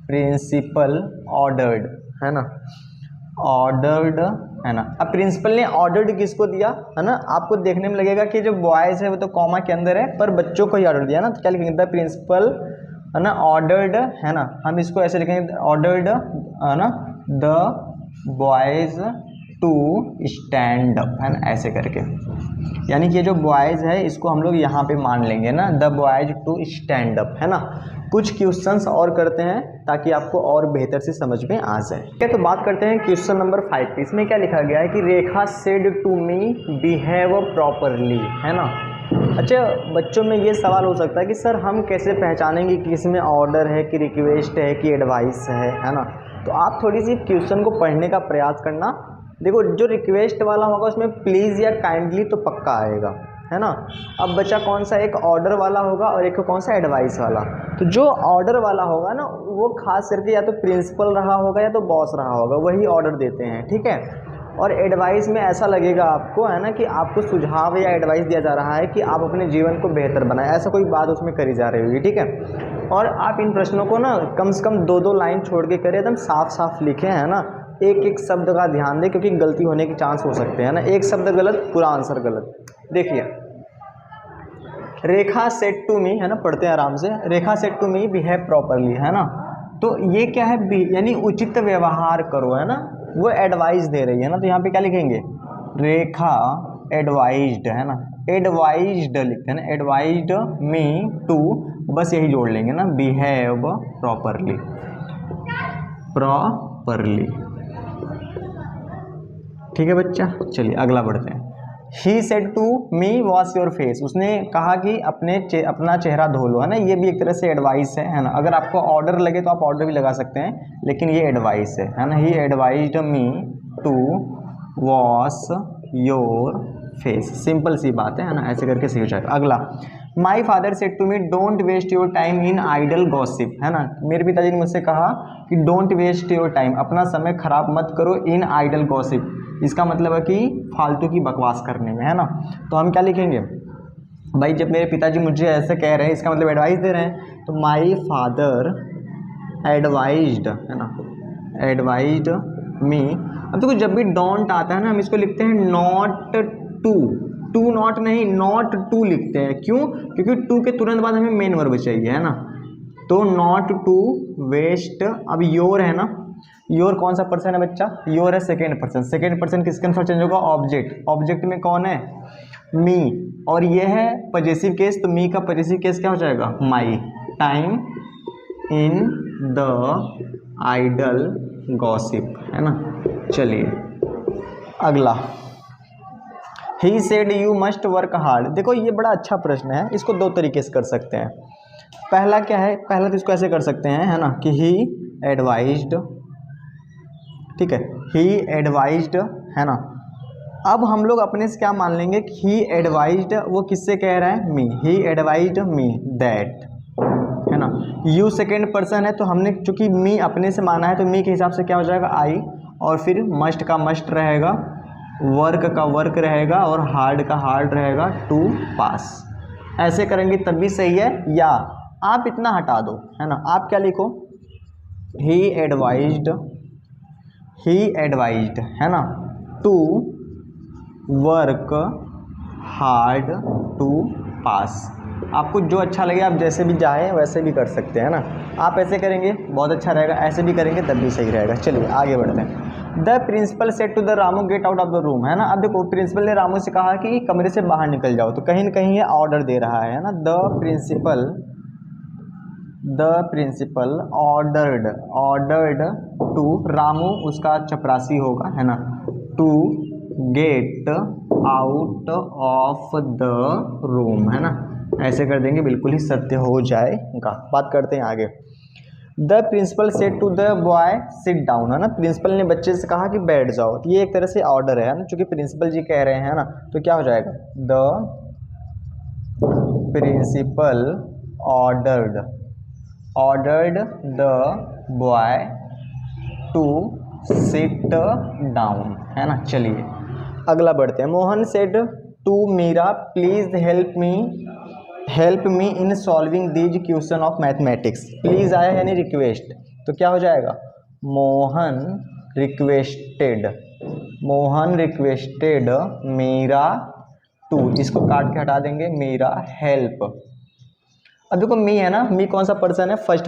प्रिंसिपल ऑर्डर्ड, है ना, ऑर्डर्ड, है ना। अब प्रिंसिपल ने ऑर्डर्ड किसको दिया, है ना, आपको देखने में लगेगा कि जो बॉयज है वो तो कॉमा के अंदर है, पर बच्चों को ही ऑर्डर दिया ना। तो क्या लिखेंगे, द प्रिंसिपल, है ना, ऑर्डर्ड, है ना, हम इसको ऐसे लिखेंगे, ऑर्डर्ड, है ना, the boys to stand up, है ना, ऐसे करके। यानी कि ये जो बॉयज है इसको हम लोग यहाँ पे मान लेंगे ना, the boys to stand up, है ना। कुछ क्वेश्चंस और करते हैं ताकि आपको और बेहतर से समझ में आ जाए, ठीक है। तो बात करते हैं क्वेश्चन नंबर 5 की। इसमें क्या लिखा गया है कि Rekha said to me behave properly, है ना। अच्छा, बच्चों में ये सवाल हो सकता है कि सर हम कैसे पहचानेंगे कि इसमें ऑर्डर है कि रिक्वेस्ट है कि एडवाइस है ना। तो आप थोड़ी सी क्वेश्चन को पढ़ने का प्रयास करना। देखो जो रिक्वेस्ट वाला होगा उसमें प्लीज़ या काइंडली तो पक्का आएगा, है ना। अब बच्चा कौन सा, एक ऑर्डर वाला होगा और एक कौन सा, एडवाइस वाला। तो जो ऑर्डर वाला होगा ना वो खास करके या तो प्रिंसिपल रहा होगा या तो बॉस रहा होगा, वही ऑर्डर देते हैं, ठीक है। और एडवाइस में ऐसा लगेगा आपको, है ना, कि आपको सुझाव या एडवाइस दिया जा रहा है कि आप अपने जीवन को बेहतर बनाएं, ऐसा कोई बात उसमें करी जा रही होगी, ठीक है। और आप इन प्रश्नों को ना कम से कम 2-2 लाइन छोड़ के करें, एकदम साफ साफ लिखें, है ना। एक एक शब्द का ध्यान दें क्योंकि गलती होने के चांस हो सकते हैं ना। एक शब्द गलत, पूरा आंसर गलत। देखिए, रेखा सेड टू मी, है ना, पढ़ते हैं आराम से। Rekha said to me behave properly, है ना। तो ये क्या है, यानी उचित व्यवहार करो, है ना, वो एडवाइस दे रही है ना। तो यहाँ पे क्या लिखेंगे, रेखा एडवाइज्ड, है ना, एडवाइज्ड लिखते हैं ना, एडवाइज्ड मी टू, बस यही जोड़ लेंगे ना, बिहेव प्रॉपरली, ठीक है बच्चा। चलिए अगला बढ़ते हैं। He said to me wash your face, उसने कहा कि अपना चेहरा धो लो, है ना। ये भी एक तरह से एडवाइस है ना। अगर आपको ऑर्डर लगे तो आप ऑर्डर भी लगा सकते हैं, लेकिन ये एडवाइस है ना। He advised me to wash your face, simple सी बात है ना, ऐसे करके सही हो जाएगा। अगला, my father said to me don't waste your time in idle gossip, है ना। मेरे पिताजी ने मुझसे कहा कि डोंट वेस्ट योर टाइम, अपना समय खराब मत करो, इन आइडल गॉसिप, इसका मतलब है कि फालतू की बकवास करने में, है ना। तो हम क्या लिखेंगे भाई, जब मेरे पिताजी मुझे ऐसे कह रहे हैं इसका मतलब एडवाइस दे रहे हैं। तो माई फादर एडवाइज्ड, है ना, एडवाइज्ड मी। अब देखो जब भी डोंट आता है ना हम इसको लिखते हैं नॉट टू नॉट नहीं, नॉट टू लिखते हैं। क्यों, क्योंकि टू के तुरंत बाद हमें मेन वर्ब चाहिए, है ना। तो नॉट टू वेस्ट। अब योर है ना, योर कौन सा पर्सन है बच्चा, योर है सेकेंड पर्सन। सेकेंड पर्सन किसके अनुसार चेंज होगा, ऑब्जेक्ट। ऑब्जेक्ट में कौन है, मी, और ये है पजेसिव केस, तो मी का पजेसिव केस क्या हो जाएगा, my time in the idle gossip, है ना। चलिए अगला, he said you must work hard. देखो ये बड़ा अच्छा प्रश्न है, इसको 2 तरीके से कर सकते हैं। पहला क्या है, पहला तो इसको ऐसे कर सकते हैं, है ना, कि ही एडवाइज्ड, ठीक है, ही एडवाइज्ड, है ना। अब हम लोग अपने से क्या मान लेंगे कि ही एडवाइज्ड वो किससे कह रहा है, मी, ही एडवाइज्ड मी दैट, है ना। यू सेकेंड पर्सन है तो हमने चूंकि मी अपने से माना है तो मी के हिसाब से क्या हो जाएगा, आई, और फिर मस्ट का मस्ट रहेगा, वर्क का वर्क रहेगा, और हार्ड का हार्ड रहेगा, टू पास। ऐसे करेंगे तब भी सही है, या आप इतना हटा दो, है ना। आप क्या लिखो, ही एडवाइज्ड, है ना, टू वर्क हार्ड टू पास। आपको जो अच्छा लगे आप जैसे भी चाहें वैसे भी कर सकते हैं ना। आप ऐसे करेंगे बहुत अच्छा रहेगा, ऐसे भी करेंगे तब भी सही रहेगा। चलिए आगे बढ़ते हैं। The principal said to the Ramu get out of the room, है ना। अब देखो प्रिंसिपल ने रामू से कहा कि कमरे से बाहर निकल जाओ, तो कहीं ना कहीं ये ऑर्डर दे रहा है ना। The principal ordered to, Ramu उसका चपरासी होगा, है ना, to get out of the room, है ना। ऐसे कर देंगे बिल्कुल ही सत्य हो जाएगा। बात करते हैं आगे। The principal said to the boy sit down, है ना। प्रिंसिपल ने बच्चे से कहा कि बैठ जाओ, तो ये एक तरह से ऑर्डर है ना, चूंकि प्रिंसिपल जी कह रहे हैं ना, तो क्या हो जाएगा, the principal ordered the boy to sit down, है ना। चलिए अगला बढ़ते हैं। Mohan said to Meera please help me in solving these question of mathematics. Please आया यानी रिक्वेस्ट, तो क्या हो जाएगा, मोहन रिक्वेस्टेड मीरा टू, इसको काट के हटा देंगे, मीरा हेल्प। अब देखो मी है ना, मी कौन सा पर्सन है, फर्स्ट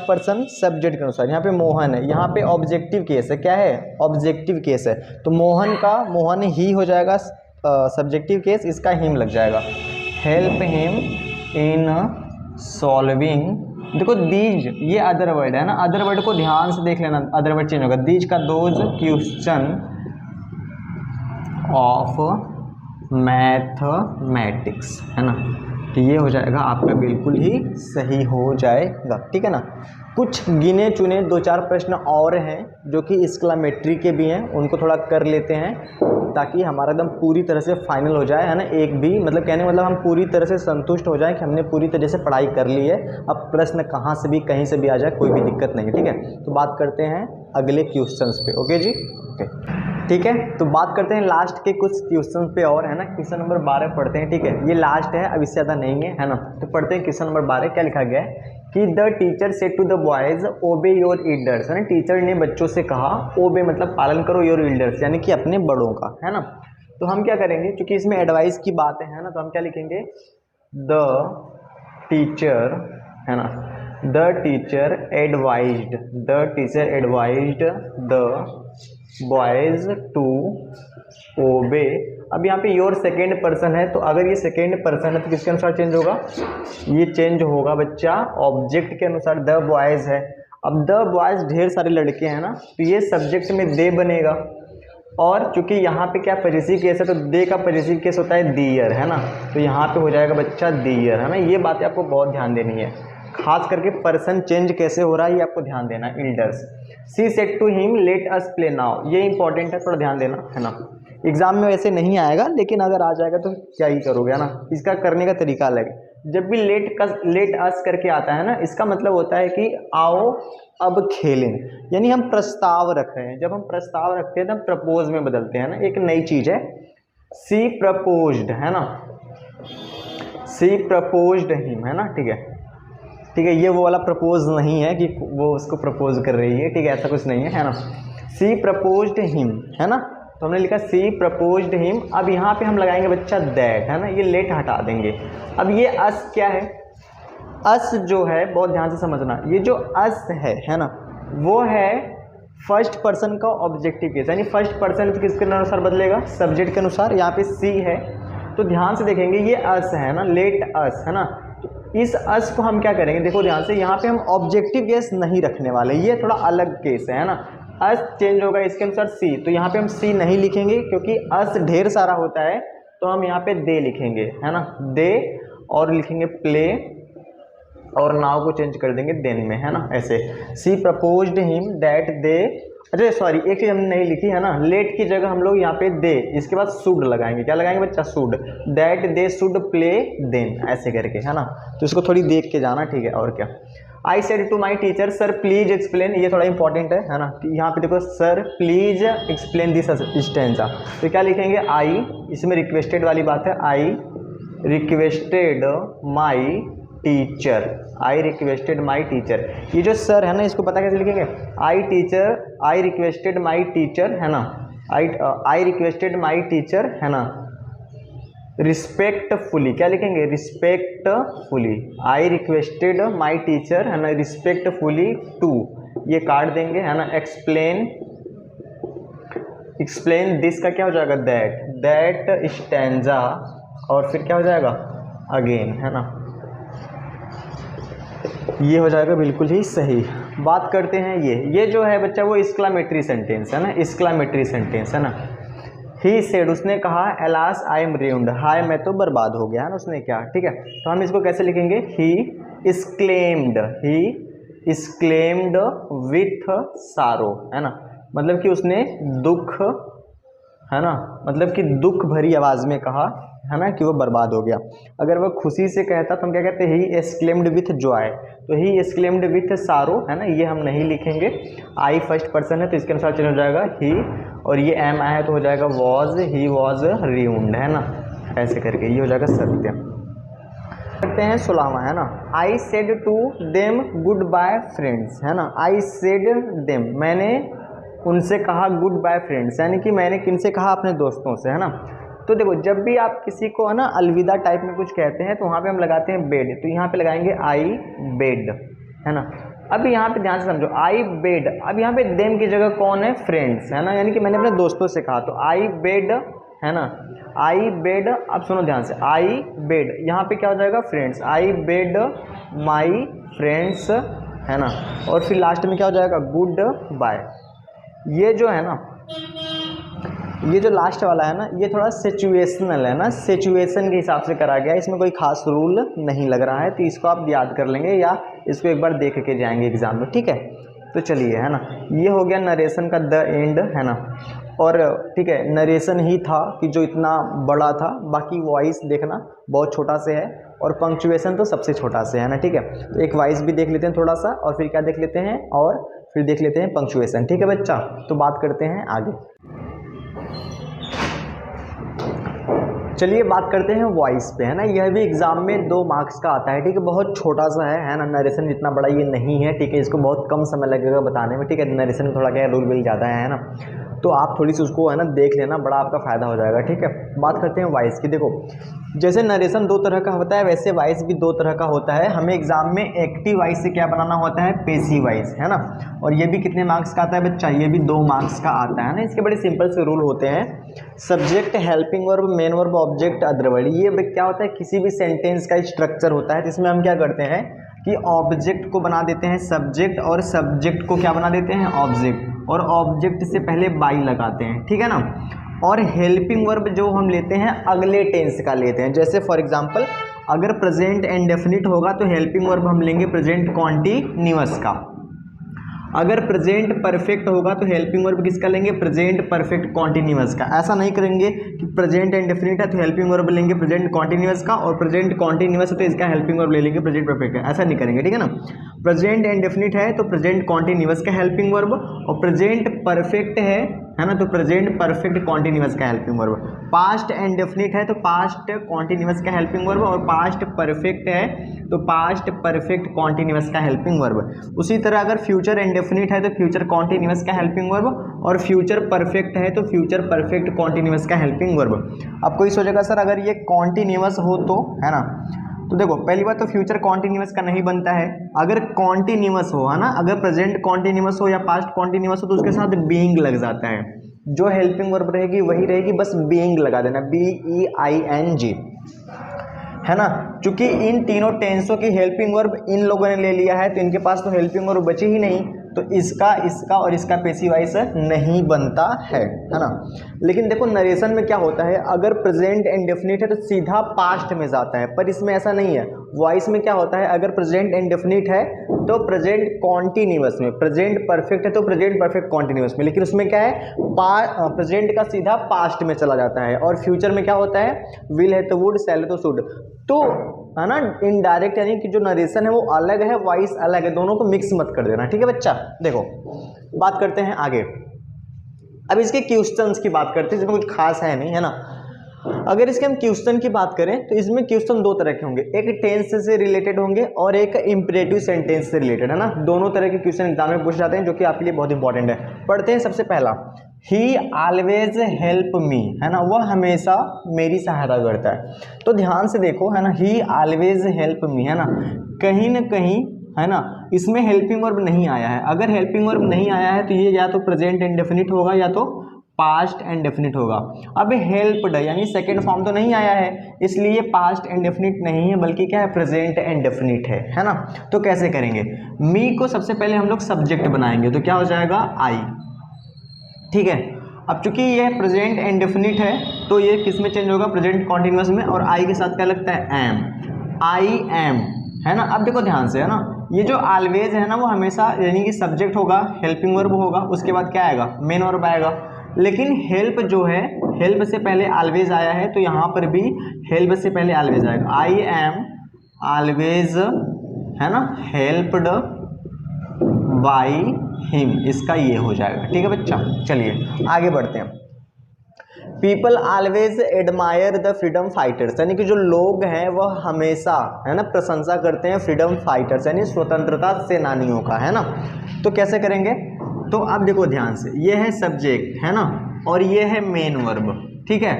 पर्सन सब्जेक्ट के अनुसार। यहाँ पे मोहन है, यहाँ पे ऑब्जेक्टिव केस है, क्या है, ऑब्जेक्टिव केस है, तो मोहन ही हो जाएगा सब्जेक्टिव केस, इसका हिम लग जाएगा। हेल्प हिम इन सॉल्विंग, देखो दीज ये अदर वर्ड है ना, अदर वर्ड को ध्यान से देख लेना, अदर वर्ड चेंज होगा। दीज का दोज क्वेश्चन ऑफ मैथमेटिक्स, है ना, तो ये हो जाएगा आपका बिल्कुल ही सही हो जाएगा, ठीक है ना। कुछ गिने चुने 2-4 प्रश्न और हैं जो कि एक्सक्लेमेटरी के भी हैं, उनको थोड़ा कर लेते हैं ताकि हमारा एकदम पूरी तरह से फाइनल हो जाए, है ना। एक भी मतलब कहने मतलब हम पूरी तरह से संतुष्ट हो जाए कि हमने पूरी तरह से पढ़ाई कर ली है। अब प्रश्न कहाँ से भी कहीं से भी आ जाए कोई भी दिक्कत नहीं है, ठीक है। तो बात करते हैं अगले क्वेश्चंस पे, ओके जी, ओके ठीक है। तो बात करते हैं लास्ट के कुछ क्वेश्चन पे और, है ना। क्वेश्चन नंबर 12 पढ़ते हैं, ठीक है, ये लास्ट है, अब इससे ज़्यादा नहीं है ना। तो पढ़ते हैं क्वेश्चन नंबर 12, क्या लिखा गया है कि the teacher said to the boys obey your elders, है ना। टीचर ने बच्चों से कहा, ओबे मतलब पालन करो, योर एल्डर्स यानी कि अपने बड़ों का, है ना। तो हम क्या करेंगे, क्योंकि इसमें एडवाइस की बात है ना, तो हम क्या लिखेंगे, द टीचर, है ना, the teacher advised the boys to obey. अब यहाँ पे योर सेकेंड पर्सन है, तो अगर ये सेकेंड पर्सन है तो किसके अनुसार चेंज होगा, ये चेंज होगा बच्चा ऑब्जेक्ट के अनुसार। द बॉयज है, अब द बॉयज ढेर सारे लड़के हैं ना, तो ये सब्जेक्ट में दे बनेगा। और चूंकि यहाँ पे क्या पजेसिव केस है, तो दे का पजेसिव केस होता है दियर, है ना, तो यहाँ पे हो जाएगा बच्चा दियर, है ना। ये बातें आपको बहुत ध्यान देनी है, खास करके पर्सन चेंज कैसे हो रहा है ये आपको ध्यान देना है। Elders, she said to him let us play now, ये इंपॉर्टेंट है, थोड़ा ध्यान देना, है ना। एग्जाम में वैसे नहीं आएगा, लेकिन अगर आ जाएगा तो क्या ही करोगे, है ना। इसका करने का तरीका अलग है। जब भी लेट अस करके आता है ना, इसका मतलब होता है कि आओ अब खेलें, यानी हम प्रस्ताव रख रहे हैं। जब हम प्रस्ताव रखते हैं तो हम प्रपोज में बदलते हैं ना, एक नई चीज है। सी प्रपोज्ड, है ना, सी प्रपोज्ड हिम, है ना, ठीक है, ठीक है। ये वो वाला प्रपोज नहीं है कि वो उसको प्रपोज कर रही है, ठीक है, ऐसा कुछ नहीं है ना। सी प्रपोज्ड हिम, है ना, तो हमने लिखा सी प्रपोज्ड हिम। अब यहाँ पे हम लगाएंगे बच्चा दैट, है ना, ये लेट हटा देंगे। अब ये अस क्या है, अस जो है बहुत ध्यान से समझना, ये जो अस है ना, वो है फर्स्ट पर्सन का ऑब्जेक्टिव केस, यानी फर्स्ट पर्सन तो किसके अनुसार बदलेगा, सब्जेक्ट के अनुसार। यहाँ पे सी है तो ध्यान से देखेंगे ये अस है ना, लेट अस, है ना। तो इस अस को हम क्या करेंगे, देखो ध्यान से, यहाँ पे हम ऑब्जेक्टिव केस नहीं रखने वाले, ये थोड़ा अलग केस है ना। अस चेंज होगा इसके अनुसार सी, तो यहाँ पे हम सी नहीं लिखेंगे क्योंकि अस ढेर सारा होता है, तो हम यहाँ पे दे लिखेंगे, है ना, दे, और लिखेंगे प्ले, और नाव को चेंज कर देंगे देन में, है ना, ऐसे। सी प्रपोज्ड हिम दैट दे, अरे सॉरी एक चीज हमने नहीं लिखी है ना, लेट की जगह हम लोग यहाँ पे दे, इसके बाद शुड लगाएंगे, क्या लगाएंगे बच्चा, should, that they should play then, ऐसे करके, है ना। तो इसको थोड़ी देख के जाना, ठीक है। और क्या, I said to my teacher sir please explain, ये थोड़ा इंपॉर्टेंट है ना। यहाँ पे देखो, sir please explain this stanza, तो क्या लिखेंगे, आई, इसमें रिक्वेस्टेड वाली बात है, I requested my teacher, I requested my teacher. ये जो सर है ना, इसको पता कैसे लिखेंगे, आई रिक्वेस्टेड माई टीचर है ना, आई रिक्वेस्टेड माई टीचर है ना, रिस्पेक्टफुली, क्या लिखेंगे, respectfully, I requested my teacher है ना, रिस्पेक्टफुली टू, ये काट देंगे है ना, एक्सप्लेन दिस का क्या हो जाएगा, दैट स्टैंजा, और फिर क्या हो जाएगा, अगेन है ना, ये हो जाएगा बिल्कुल ही सही। बात करते हैं ये जो है बच्चा वो एक्सक्लेमेटरी सेंटेंस है ना, एक्सक्लेमेटरी सेंटेंस है ना। ही सेड, उसने कहा, एलास आई एम रूइंड, हाय मैं तो बर्बाद हो गया है ना, उसने क्या, ठीक है। तो हम इसको कैसे लिखेंगे, ही एक्सक्लेम्ड विथ सारो है ना, मतलब कि उसने दुख है ना, मतलब कि दुख भरी आवाज़ में कहा है ना कि वो बर्बाद हो गया। अगर वह खुशी से कहता तो हम क्या कहते हैं, ही एक्सक्लेम्ड विथ जॉय, तो ही एक्सक्लेम्ड विथ सारो है ना, ये हम नहीं लिखेंगे, आई फर्स्ट पर्सन है तो इसके अनुसार चेंज हो जाएगा ही, और ये एम आया है तो हो जाएगा वॉज, ही वॉज रूइंड है ना, ऐसे करके ये हो जाएगा सत्य। करते हैं 16वां है ना, I said to them goodbye friends है ना, आई सेड देम, मैंने उनसे कहा गुड बाय फ्रेंड्स, यानी कि मैंने किनसे कहा, अपने दोस्तों से है ना। तो देखो जब भी आप किसी को है ना अलविदा टाइप में कुछ कहते हैं तो वहाँ पे हम लगाते हैं बेड, तो यहाँ पे लगाएंगे आई बेड है ना। अब यहाँ पे ध्यान से समझो, आई बेड, अब यहाँ पे देम की जगह कौन है, फ्रेंड्स है ना, यानी कि मैंने अपने दोस्तों से कहा, तो आई बेड है ना, आई बेड, अब सुनो ध्यान से, आई बेड यहाँ पे क्या हो जाएगा, friends, I bed my friends है ना, और फिर लास्ट में क्या हो जाएगा, गुड बाय। ये जो है ना, ये जो लास्ट वाला है ना, ये थोड़ा सिचुएशनल है ना, सिचुएशन के हिसाब से करा गया है, इसमें कोई खास रूल नहीं लग रहा है, तो इसको आप याद कर लेंगे या इसको एक बार देख के जाएंगे एग्जाम में, ठीक है। तो चलिए है ना, ये हो गया नरेशन का द एंड है ना, और ठीक है नरेशन ही था कि जो इतना बड़ा था, बाकी वॉइस देखना बहुत छोटा से है, और पंक्चुएशन तो सबसे छोटा से है ना, ठीक है। तो एक वॉइस भी देख लेते हैं थोड़ा सा, और फिर क्या देख लेते हैं, और फिर देख लेते हैं पंक्चुएशन, ठीक है बच्चा। तो बात करते हैं आगे, चलिए बात करते हैं वॉइस पे है ना, यह भी एग्जाम में 2 मार्क्स का आता है, ठीक है, बहुत छोटा सा है ना, नरेशन जितना बड़ा ये नहीं है, ठीक है, इसको बहुत कम समय लगेगा बताने में, ठीक है, नरेशन में थोड़ा क्या रूल विल ज़्यादा है ना, तो आप थोड़ी सी उसको है ना देख लेना, बड़ा आपका फ़ायदा हो जाएगा, ठीक है। बात करते हैं वॉइस की। देखो जैसे नरेशन 2 तरह का होता है, वैसे वॉइस भी 2 तरह का होता है। हमें एग्जाम में एक्टिव वॉइस से क्या बनाना होता है, पेसिव वॉइस है ना, और ये भी कितने मार्क्स का आता है बच्चा, ये भी 2 मार्क्स का आता है ना। इसके बड़े सिंपल से रूल होते हैं, subject, helping verb, main verb, object, other word. ये क्या होता है, किसी भी सेंटेंस का स्ट्रक्चर होता है जिसमें हम क्या करते हैं कि ऑब्जेक्ट को बना देते हैं सब्जेक्ट, और सब्जेक्ट को क्या बना देते हैं, ऑब्जेक्ट, और ऑब्जेक्ट से पहले बाई लगाते हैं, ठीक है ना। और हेल्पिंग वर्ब जो हम लेते हैं अगले टेंस का लेते हैं, जैसे फॉर एग्जांपल अगर प्रेजेंट इंडेफिनिट होगा तो हेल्पिंग वर्ब हम लेंगे प्रेजेंट कॉन्टिन्यूअस का, अगर प्रेजेंट परफेक्ट होगा तो हेल्पिंग वर्ब किसका लेंगे, प्रेजेंट परफेक्ट कॉन्टिन्यूअस का। ऐसा नहीं करेंगे कि प्रेजेंट इंडेफिनिट है तो हेल्पिंग वर्ब लेंगे प्रेजेंट कॉन्टिन्यूअस का, और प्रेजेंट कॉन्टिन्यूअस है तो इसका हेल्पिंग वर्ब ले लेंगे प्रेजेंट परफेक्ट का, ऐसा नहीं करेंगे, ठीक है ना। प्रेजेंट इंडेफिनिट है तो प्रेजेंट कॉन्टिन्यूअस का हेल्पिंग वर्ब, और प्रेजेंट परफेक्ट है ना, तो प्रेजेंट परफेक्ट कॉन्टिन्यूअस का हेल्पिंग वर्ब। पास्ट इंडेफिनिट है तो पास्ट कॉन्टिन्यूअस का हेल्पिंग वर्ब, और पास्ट परफेक्ट है तो पास्ट परफेक्ट कॉन्टिन्यूअस का हेल्पिंग वर्ब। उसी तरह अगर फ्यूचर इंडेफिनिट है तो फ्यूचर कॉन्टिन्यूअस का हेल्पिंग वर्ब, और फ्यूचर परफेक्ट है तो फ्यूचर परफेक्ट कॉन्टिन्यूअस का हेल्पिंग वर्ब। अब कोई सोचेगा सर अगर ये कॉन्टिन्यूअस हो तो, है ना, तो देखो पहली बात तो फ्यूचर कॉन्टिन्यूअस का नहीं बनता है, अगर कॉन्टिन्यूअस हो, है ना, अगर प्रेजेंट कॉन्टिन्यूअस हो या पास्ट कॉन्टिन्यूअस हो तो उसके साथ बीइंग लग जाता है, जो हेल्पिंग वर्ब रहेगी वही रहेगी, बस बीइंग लगा देना, BEING, है ना। चूंकि इन तीनों टेंसों की हेल्पिंग वर्ब इन लोगों ने ले लिया है तो इनके पास तो हेल्पिंग वर्ब बची ही नहीं, तो इसका और इसका पेसिव वॉइस नहीं बनता है ना। लेकिन देखो नरेशन में क्या होता है, अगर प्रेजेंट इंडेफिनिट है तो सीधा पास्ट में जाता है, पर इसमें ऐसा नहीं है। वॉइस में क्या होता है, अगर प्रेजेंट इंडेफिनिट है तो प्रेजेंट कॉन्टिन्यूअस में, प्रेजेंट परफेक्ट है तो प्रेजेंट परफेक्ट कॉन्टिन्यूअस में, लेकिन उसमें क्या है प्रेजेंट का सीधा पास्ट में चला जाता है, और फ्यूचर में क्या होता है, विल है तो वुड, शैल है तो शुड, तो है ना इनडायरेक्ट, यानी कि जो नरेशन है वो अलग है, वॉइस अलग है, दोनों को मिक्स मत कर देना, ठीक है बच्चा। देखो बात करते हैं आगे, अब इसके क्वेश्चंस की बात करते हैं जिसमें कुछ खास है नहीं, है ना। अगर इसके हम क्वेश्चन की बात करें तो इसमें क्वेश्चन दो तरह के होंगे, एक टेंस से रिलेटेड होंगे और एक इंपरेटिव सेंटेंस से रिलेटेड, है ना। दोनों तरह के क्वेश्चन एग्जाम में पूछे जाते हैं जो कि आपके लिए बहुत इंपॉर्टेंट है। पढ़ते हैं सबसे पहला, ही ऑलवेज हेल्प मी, है ना, वह हमेशा मेरी सहायता करता है। तो ध्यान से देखो, है ना, ही ऑलवेज हेल्प मी, है ना, कहीं ना कहीं, है ना, इसमें हेल्पिंग वर्ब नहीं आया है। अगर हेल्पिंग वर्ब नहीं आया है तो ये या तो प्रेजेंट इंडेफिनिट होगा या तो पास्ट इंडेफिनिट होगा। अब हेल्प्ड यानी सेकंड फॉर्म तो नहीं आया है, इसलिए पास्ट इंडेफिनिट नहीं है बल्कि क्या है, प्रेजेंट इंडेफिनिट है ना। तो कैसे करेंगे, मी को सबसे पहले हम लोग सब्जेक्ट बनाएंगे, तो क्या हो जाएगा, आई, ठीक है। अब चूंकि ये प्रेजेंट इंडेफिनिट है तो ये किस में चेंज होगा, प्रेजेंट कॉन्टिन्यूअस में, और आई के साथ क्या लगता है, एम, आई एम, है ना। अब देखो ध्यान से, है ना, ये जो ऑलवेज है ना वो हमेशा यानी कि सब्जेक्ट होगा, हेल्पिंग वर्ब होगा, उसके बाद क्या आएगा, मेन वर्ब आएगा। लेकिन हेल्प जो है, हेल्प से पहले ऑलवेज आया है, तो यहाँ पर भी हेल्प से पहले ऑलवेज आएगा, आई एम ऑलवेज, है ना, हेल्प्ड बाई हिम, इसका ये हो जाएगा, ठीक है बच्चा। चलिए आगे बढ़ते हैं। People always admire the freedom fighters, यानी कि जो लोग हैं वह हमेशा, है ना, प्रशंसा करते हैं फ्रीडम फाइटर्स यानी स्वतंत्रता सेनानियों का, है ना। तो कैसे करेंगे, तो अब देखो ध्यान से, ये है सब्जेक्ट, है ना, और ये है मेन वर्ब, ठीक है।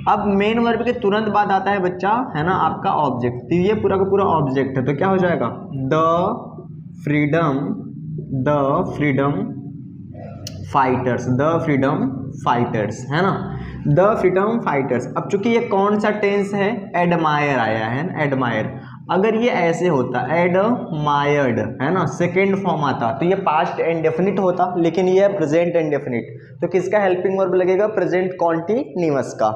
अब मेन वर्ब के तुरंत बाद आता है बच्चा, है ना, आपका ऑब्जेक्ट, तो ये पूरा का पूरा ऑब्जेक्ट है, तो क्या हो जाएगा, the freedom fighters, the freedom fighters, है ना, द फ्रीडम फाइटर्स। अब चूंकि ये कौन सा टेंस है, एडमायर आया है, एडमायर। अगर ये ऐसे होता एडमायर्ड, है ना, सेकेंड फॉर्म आता तो ये पास्ट इंडेफिनिट होता, लेकिन ये है प्रेजेंट इंडेफिनिट, तो किसका हेल्पिंग वर्ब लगेगा, प्रेजेंट कॉन्टिन्यूअस का।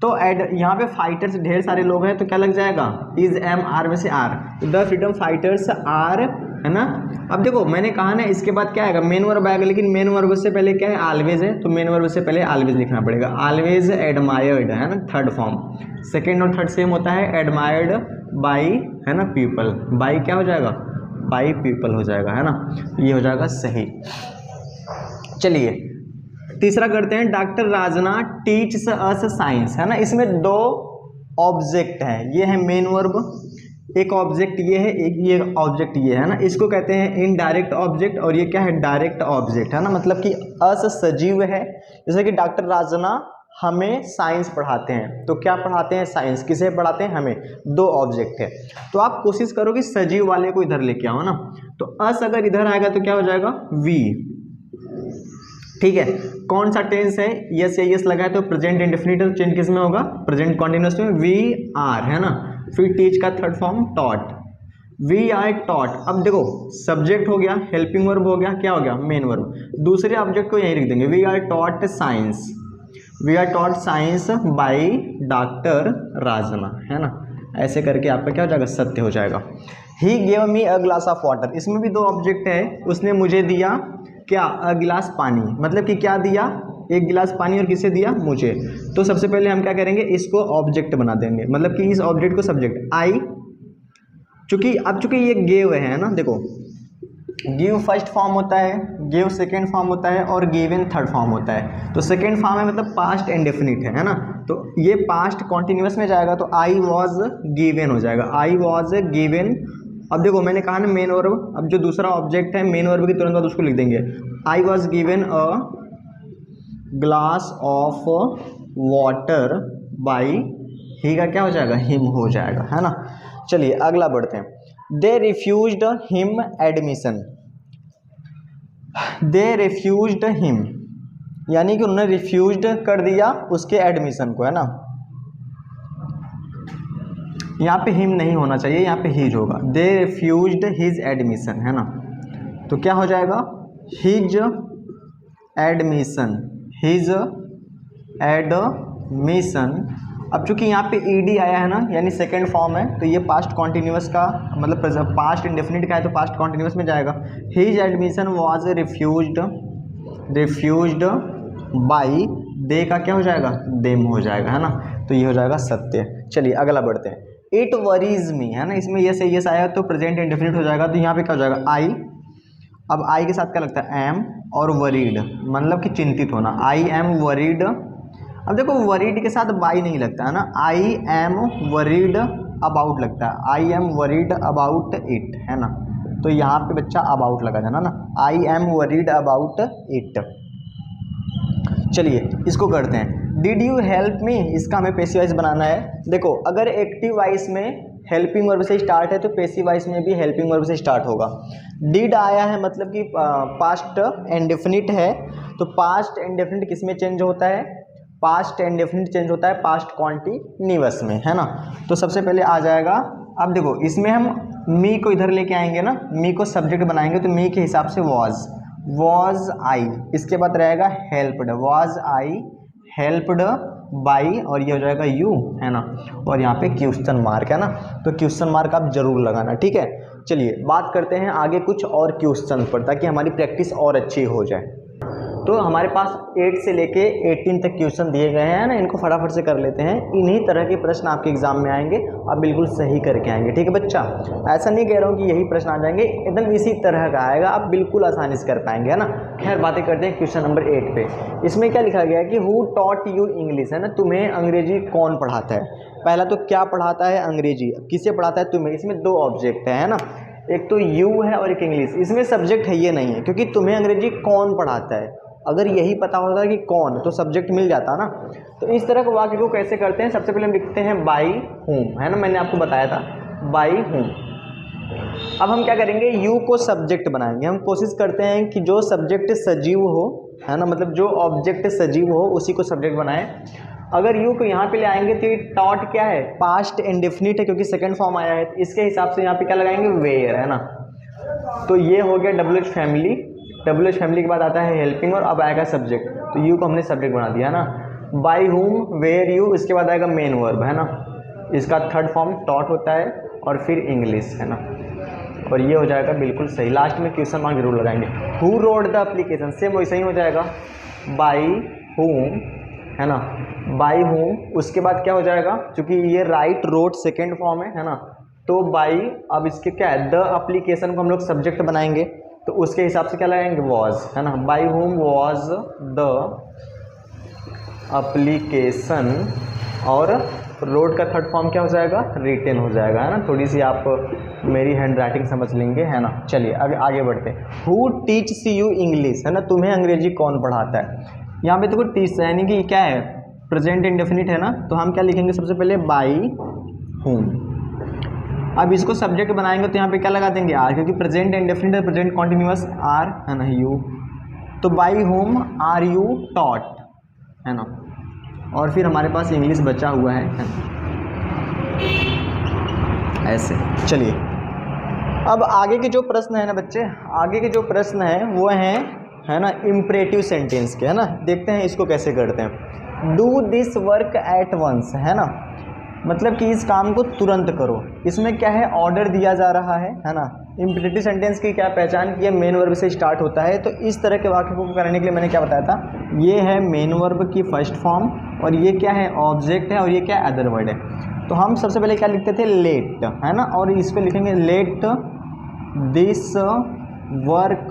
तो यहाँ पे फाइटर्स ढेर सारे लोग हैं, तो क्या लग जाएगा, इज एम, आर में से are, the freedom fighters are, है ना। अब देखो मैंने कहा ना इसके बाद क्या आएगा, मेन वर्ब आएगा, लेकिन मेन वर्ब से पहले क्या है, ऑलवेज है, तो मेन वर्ब से पहले ऑलवेज लिखना पड़ेगा, ऑलवेज एडमायर्ड, है ना, थर्ड फॉर्म। सेकेंड और थर्ड सेम होता है, एडमायर्ड बाई, है ना, पीपल, बाई क्या हो जाएगा, बाई पीपल हो जाएगा, है ना, ये हो जाएगा सही। चलिए तीसरा करते हैं, डॉक्टर राजना टीचस अस साइंस, है ना, इसमें दो ऑब्जेक्ट हैं, ये है मेन वर्ब, एक ऑब्जेक्ट ये है, एक ये ऑब्जेक्ट ये है ना, इसको कहते हैं इनडायरेक्ट ऑब्जेक्ट, और ये क्या है, डायरेक्ट ऑब्जेक्ट, है ना, मतलब कि अस सजीव है। जैसे कि डॉक्टर राजना हमें साइंस पढ़ाते हैं, तो क्या पढ़ाते हैं, साइंस, किसे पढ़ाते हैं, हमें, दो ऑब्जेक्ट है। तो आप कोशिश करो कि सजीव वाले को इधर लेके आओ ना, तो अस अगर इधर आएगा तो क्या हो जाएगा, वी, ठीक है। कौन सा टेंस है, यस या यस लगा है तो प्रेजेंट इंडेफिनिट, चेंज किस में होगा, प्रेजेंट कॉन्टिन्यूअस में, वी आर, है ना। फिर टीच का third form taught, we are taught. अब देखो सब्जेक्ट हो गया, हेल्पिंग वर्ब हो गया, क्या हो गया, मेन वर्ब। दूसरे ऑब्जेक्ट को यहीं लिख देंगे, we are taught science, we are taught science by doctor Rajna, है ना। ऐसे करके आपका क्या हो जाएगा, सत्य हो जाएगा। He gave me a glass of water, इसमें भी दो ऑब्जेक्ट है, उसने मुझे दिया क्या, अ गिलास पानी, मतलब कि क्या दिया, एक गिलास पानी, और किसे दिया, मुझे। तो सबसे पहले हम क्या करेंगे, इसको ऑब्जेक्ट बना देंगे, मतलब कि इस ऑब्जेक्ट को सब्जेक्ट, आई, चूंकि ये गेव है ना, देखो गिव फर्स्ट फॉर्म होता है, गिव सेकेंड फॉर्म होता है, और गिवन थर्ड फॉर्म होता है। तो सेकेंड फॉर्म है मतलब पास्ट इंडेफिनिट है ना, तो ये पास्ट कॉन्टिन्यूअस में जाएगा, तो आई वॉज गिवन हो जाएगा, आई वॉज गिवन। अब देखो मैंने कहा ना मेन वर्ब, अब जो दूसरा ऑब्जेक्ट है मेन वर्ब की तुरंत बाद उसको लिख देंगे, I was given a glass of water by, he का क्या हो जाएगा, हिम हो जाएगा, है ना। चलिए अगला बढ़ते हैं, दे रिफ्यूज्ड हिम एडमिशन, दे रिफ्यूज्ड हिम यानी कि उन्होंने रिफ्यूज्ड कर दिया उसके एडमिशन को, है ना। यहाँ पे हिम नहीं होना चाहिए, यहाँ पे हिज होगा, दे रिफ्यूज्ड हिज एडमिशन, है ना। तो क्या हो जाएगा, हिज एडमिशन, हिज एडमिशन। अब चूंकि यहाँ पे ईडी आया है ना, यानी सेकेंड फॉर्म है, तो ये पास्ट कॉन्टिन्यूअस का मतलब पास्ट इंडेफिनिट का है, तो पास्ट कॉन्टिन्यूअस में जाएगा। His admission was refused, refused by, they का क्या हो जाएगा, देम हो जाएगा, है ना। तो ये हो जाएगा सत्य। चलिए अगला बढ़ते हैं, इट वरीज मी, है ना, इसमें ये से यस आया तो प्रेजेंट इंडेफिनिट हो जाएगा, तो यहाँ पे क्या हो जाएगा, आई। अब आई के साथ क्या लगता है, एम, और वरीड मतलब कि चिंतित होना, आई एम वरीड अब देखो वरीड के साथ बाई नहीं लगता है ना, आई एम वरीड अबाउट लगता है, I am worried about it है ना, तो यहाँ पे बच्चा अबाउट लगा देना ना, I am worried about it. चलिए इसको करते हैं, डिड यू हेल्प मी, इसका हमें पैसिव वॉइस बनाना है। देखो अगर एक्टिव वॉइस में हेल्पिंग वर्ब से स्टार्ट है तो पैसिव वॉइस में भी हेल्पिंग वर्ब से स्टार्ट होगा। डिड आया है मतलब कि पास्ट इंडेफिनिट है, तो पास्ट इंडेफिनिट किस में चेंज होता है, पास्ट इंडेफिनिट चेंज होता है पास्ट कॉन्टिन्यूअस में, है ना। तो सबसे पहले आ जाएगा, अब देखो इसमें हम मी को इधर लेके आएंगे ना, मी को सब्जेक्ट बनाएंगे तो मी के हिसाब से वॉज आई, इसके बाद रहेगा helped, was I helped by, और ये हो जाएगा यू, है ना, और यहाँ पे क्वेश्चन मार्क है ना, तो क्वेश्चन मार्क आप जरूर लगाना, ठीक है। चलिए बात करते हैं आगे कुछ और क्वेश्चन पर, ताकि हमारी प्रैक्टिस और अच्छी हो जाए। तो हमारे पास 8 से लेके 18 तक क्वेश्चन दिए गए हैं ना, इनको फटाफट से कर लेते हैं। इन्हीं तरह के प्रश्न आपके एग्जाम में आएंगे, आप बिल्कुल सही करके आएंगे, ठीक है बच्चा। ऐसा नहीं कह रहा हूँ कि यही प्रश्न आ जाएंगे, एकदम इसी तरह का आएगा, आप बिल्कुल आसानी से कर पाएंगे, है ना। खैर बातें करते हैं क्वेश्चन नंबर 8 पे। इसमें क्या लिखा गया है कि हु टॉट यू इंग्लिश, है ना, तुम्हें अंग्रेजी कौन पढ़ाता है। पहला तो क्या पढ़ाता है, अंग्रेजी किसे पढ़ाता है, तुम्हें। इसमें 2 ऑब्जेक्ट है ना, एक तो यू है और एक इंग्लिश, इसमें सब्जेक्ट है ये नहीं है, क्योंकि तुम्हें अंग्रेजी कौन पढ़ाता है, अगर यही पता होता कि कौन, तो सब्जेक्ट मिल जाता ना। तो इस तरह के वाक्य को कैसे करते हैं, सबसे पहले हम लिखते हैं बाई होम, है ना, मैंने आपको बताया था बाई होम। अब हम क्या करेंगे, यू को सब्जेक्ट बनाएंगे। हम कोशिश करते हैं कि जो सब्जेक्ट सजीव हो, है ना, मतलब जो ऑब्जेक्ट सजीव हो उसी को सब्जेक्ट बनाएं। अगर यू को यहाँ पे ले आएंगे तो ये टॉट क्या है, पास्ट इंडेफिनिट है, क्योंकि सेकंड फॉर्म आया है, तो इसके हिसाब से यहाँ पे क्या लगाएंगे, वेयर, है ना। तो ये हो गया WH फैमिली, WH फैमिली के बाद आता है हेल्पिंग, और अब आएगा सब्जेक्ट, तो यू को हमने सब्जेक्ट बना दिया ना। बाई हुम, वेयर यू, इसके बाद आएगा मेन वर्ब, है ना, इसका थर्ड फॉर्म टॉट होता है, और फिर इंग्लिश, है ना, और ये हो जाएगा बिल्कुल सही। लास्ट में क्वेश्चन मार्क जरूर लगाएंगे। Who wrote the application, same वैसा ही हो जाएगा, बाई हुम, है ना, बाई हुम, उसके बाद क्या हो जाएगा, क्योंकि ये राइट रोड सेकेंड फॉर्म है ना, तो बाई, अब इसके क्या है, द एप्लीकेशन को हम लोग सब्जेक्ट बनाएंगे, तो उसके हिसाब से क्या लगाएंगे, वॉज, है ना, by home was the application, और रोड का थर्ड फॉर्म क्या हो जाएगा, रिटेन हो जाएगा, है ना। थोड़ी सी आप मेरी हैंड राइटिंग समझ लेंगे, है ना। चलिए आगे बढ़ते हैं। Who teach see you English, है ना, तुम्हें अंग्रेजी कौन पढ़ाता है। यहाँ पे देखो टीच यानी कि क्या है, प्रेजेंट इंडेफिनिट है ना, तो हम क्या लिखेंगे, सबसे पहले बाई होम। अब इसको सब्जेक्ट बनाएंगे तो यहाँ पे क्या लगा देंगे, आर, क्योंकि प्रेजेंट इंडेफिनिट है, प्रेजेंट कॉन्टिन्यूअस आर, है ना, यू, तो by whom are you taught, है ना, और फिर हमारे पास इंग्लिश बचा हुआ है ना? ऐसे। चलिए अब आगे के जो प्रश्न है ना बच्चे, आगे के जो प्रश्न है वो हैं, है ना, इम्परेटिव सेंटेंस के, है ना। देखते हैं इसको कैसे करते हैं। Do this work at once, है ना, मतलब कि इस काम को तुरंत करो। इसमें क्या है, ऑर्डर दिया जा रहा है ना। इम्परेटिव सेंटेंस की क्या पहचान की है, मेन वर्ब से स्टार्ट होता है, तो इस तरह के वाक्य को करने के लिए मैंने क्या बताया था, ये है मेन वर्ब की फर्स्ट फॉर्म, और ये क्या है, ऑब्जेक्ट है, और ये क्या है, अदर वर्ड है। तो हम सबसे पहले क्या लिखते थे, लेट, है ना, और इस पर लिखेंगे लेट दिस वर्क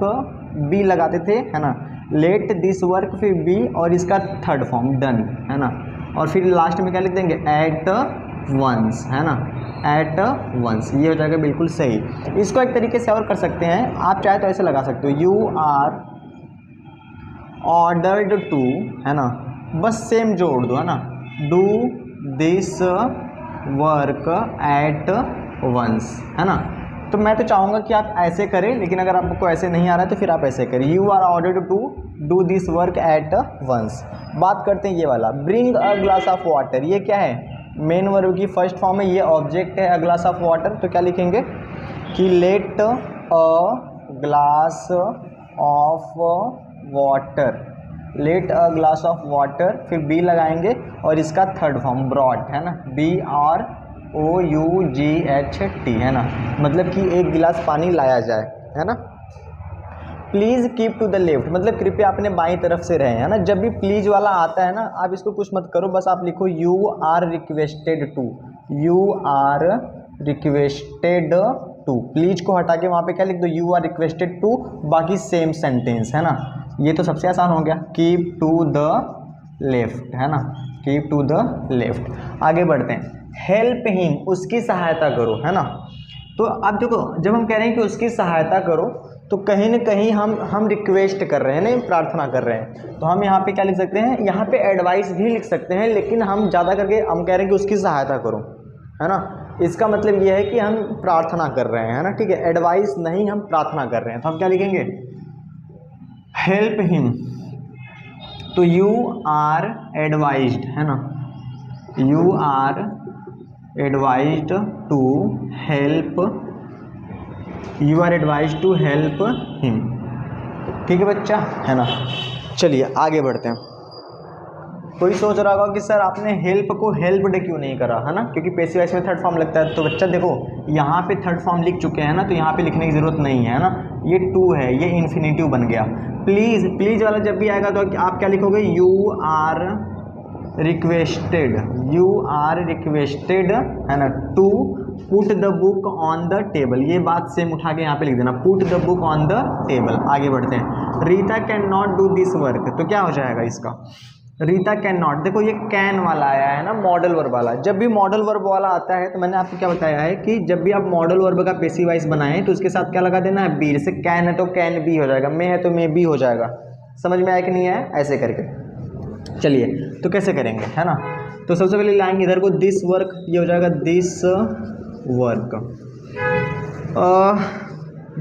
बी लगाते थे, है ना, लेट दिस वर्क फिर बी, और इसका थर्ड फॉर्म डन, है ना, और फिर लास्ट में क्या लिख देंगे, एट वंस, है ना, एट वंस। ये हो जाएगा बिल्कुल सही। इसको एक तरीके से और कर सकते हैं, आप चाहे तो ऐसे लगा सकते हो, यू आर ऑर्डर्ड टू, है ना, बस सेम जोड़ दो, है ना, do this work at once, है ना। तो मैं तो चाहूँगा कि आप ऐसे करें, लेकिन अगर आपको ऐसे नहीं आ रहा है तो फिर आप ऐसे करें, you are ordered to do this work at once. बात करते हैं ये वाला, bring a glass of water, ये क्या है, मेन वर्ब की फर्स्ट फॉर्म है, ये ऑब्जेक्ट है, अ ग्लास ऑफ वाटर, तो क्या लिखेंगे कि let a glass of water, let a glass of water, फिर बी लगाएंगे, और इसका थर्ड फॉर्म ब्रॉट, है ना, BROUGHT, है ना, मतलब कि एक गिलास पानी लाया जाए, है ना। Please keep to the left, मतलब कृपया अपने बाईं तरफ से रहें, है ना। जब भी प्लीज वाला आता है ना, आप इसको कुछ मत करो, बस आप लिखो you are requested to, you are requested to, please को हटा के वहाँ पे क्या लिख दो, यू आर रिक्वेस्टेड टू, बाकी सेम सेंटेंस, है ना। ये तो सबसे आसान हो गया, कीप टू द लेफ्ट, है ना, कीप टू द लेफ्ट। आगे बढ़ते हैं, हेल्प हिम, उसकी सहायता करो, है ना। तो अब देखो, जब हम कह रहे हैं कि उसकी सहायता करो तो कहीं ना कहीं हम रिक्वेस्ट कर रहे हैं, नहीं प्रार्थना कर रहे हैं। तो हम यहाँ पे क्या लिख सकते हैं, यहाँ पे एडवाइस भी लिख सकते हैं, लेकिन हम ज़्यादा करके हम कह रहे हैं कि उसकी सहायता करो, है ना। इसका मतलब ये है कि हम प्रार्थना कर रहे हैं, है ना, ठीक है, एडवाइस नहीं, हम प्रार्थना कर रहे हैं। तो हम क्या लिखेंगे, हेल्प हिम, तो यू आर एडवाइज्ड, है ना, you are advised to help, you are advised to help him. ठीक है बच्चा, है ना। चलिए आगे बढ़ते हैं। कोई सोच रहा होगा कि सर आपने हेल्प को हेल्प्ड क्यों नहीं करा, है ना, क्योंकि पैसिव वॉइस में थर्ड फॉर्म लगता है। तो बच्चा देखो, यहाँ पे थर्ड फॉर्म लिख चुके हैं ना, तो यहाँ पे लिखने की ज़रूरत नहीं है ना, ये टू है, ये इन्फिनेटिव बन गया। प्लीज़, प्लीज़ वाला जब भी आएगा तो आप क्या लिखोगे, you are requested, you are requested, है ना, to put the book on the table. ये बात सेम उठा के यहाँ पे लिख देना, put the book on the table. आगे बढ़ते हैं, Rita can not do this work, तो क्या हो जाएगा इसका, रीता कैन नॉट, देखो ये कैन वाला आया है ना, मॉडल वर्ब वाला। जब भी मॉडल वर्ब वाला आता है तो मैंने आपको क्या बताया है कि जब भी आप मॉडल वर्ब का पैसिव वॉइस बनाएं तो उसके साथ क्या लगा देना है, बी। जैसे कैन है तो कैन बी हो जाएगा, मे है तो मे बी हो जाएगा। समझ में आया कि नहीं आया, ऐसे करके। चलिए तो कैसे करेंगे, है ना। तो सबसे पहले लाएंगे इधर को, दिस वर्क, ये हो जाएगा दिस वर्क,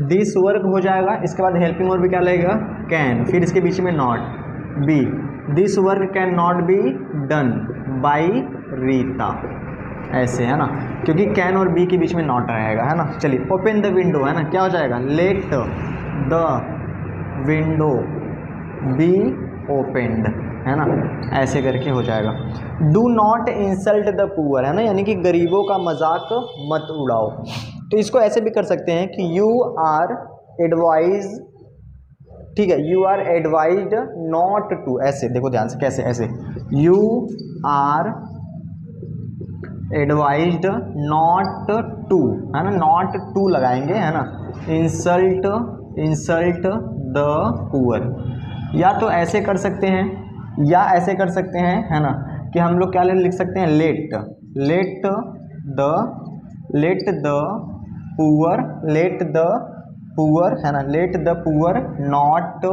दिस वर्क हो जाएगा। इसके बाद हेल्पिंग वर्ब क्या लगेगा, कैन, फिर इसके बीच में not, be, this work can not be done by Rita, ऐसे, है ना, क्योंकि कैन और बी के बीच में नॉट रहेगा, है ना। चलिए ओपन द विंडो, है ना, क्या हो जाएगा, let the window be opened, है ना, ऐसे करके हो जाएगा। Do not insult the poor, है ना, यानी कि गरीबों का मजाक मत उड़ाओ। तो इसको ऐसे भी कर सकते हैं कि यू आर एडवाइज, ठीक है, you are advised not to, ऐसे देखो ध्यान से कैसे, ऐसे you are advised not to, है ना, नॉट टू लगाएंगे, है ना, इंसल्ट, इंसल्ट द पुअर। या तो ऐसे कर सकते हैं या ऐसे कर सकते हैं, है ना, कि हम लोग क्या लिख सकते हैं, let, let the poor, let the poor, है ना, let the poor not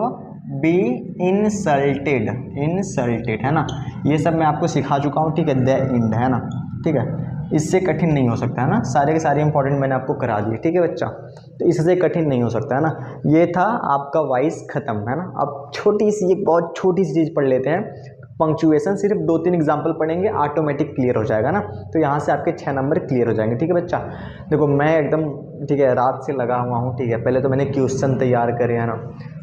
be insulted, insulted, है ना। ये सब मैं आपको सिखा चुका हूँ, ठीक है, द इंड, है ना, ठीक है, इससे कठिन नहीं हो सकता, है ना, सारे के सारे इंपॉर्टेंट मैंने आपको करा दिए, ठीक है बच्चा। तो इससे कठिन नहीं हो सकता, है ना। ये था आपका वॉइस खत्म, है ना। अब छोटी सी, एक बहुत छोटी सी चीज़ पढ़ लेते हैं, पंक्चुएशन, सिर्फ 2-3 एग्जाम्पल पढ़ेंगे, ऑटोमेटिक क्लियर हो जाएगा ना। तो यहाँ से आपके 6 नंबर क्लियर हो जाएंगे, ठीक है बच्चा। देखो मैं एकदम, ठीक है, रात से लगा हुआ हूँ, ठीक है, पहले तो मैंने क्वेश्चन तैयार करे, है ना,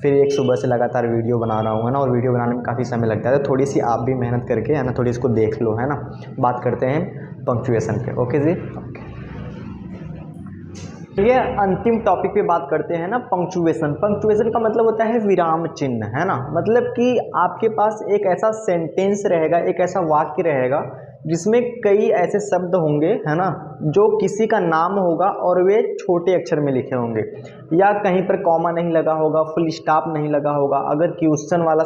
फिर एक सुबह से लगातार वीडियो बना रहा हूँ, है ना, और वीडियो बनाने में काफ़ी समय लगता है, तो थोड़ी सी आप भी मेहनत करके, है ना, थोड़ी इसको देख लो, है ना। बात करते हैं पंक्चुएशन पे, ओके जी, ओके। ये अंतिम टॉपिक पे बात करते हैं ना, पंक्चुएशन। पंक्चुएशन का मतलब होता है विराम चिन्ह, है ना, मतलब कि आपके पास एक ऐसा सेंटेंस रहेगा, एक ऐसा वाक्य रहेगा जिसमें कई ऐसे शब्द होंगे, है ना, जो किसी का नाम होगा और वे छोटे अक्षर में लिखे होंगे, या कहीं पर कॉमा नहीं लगा होगा, फुल स्टॉप नहीं लगा होगा, अगर क्वेश्चन वाला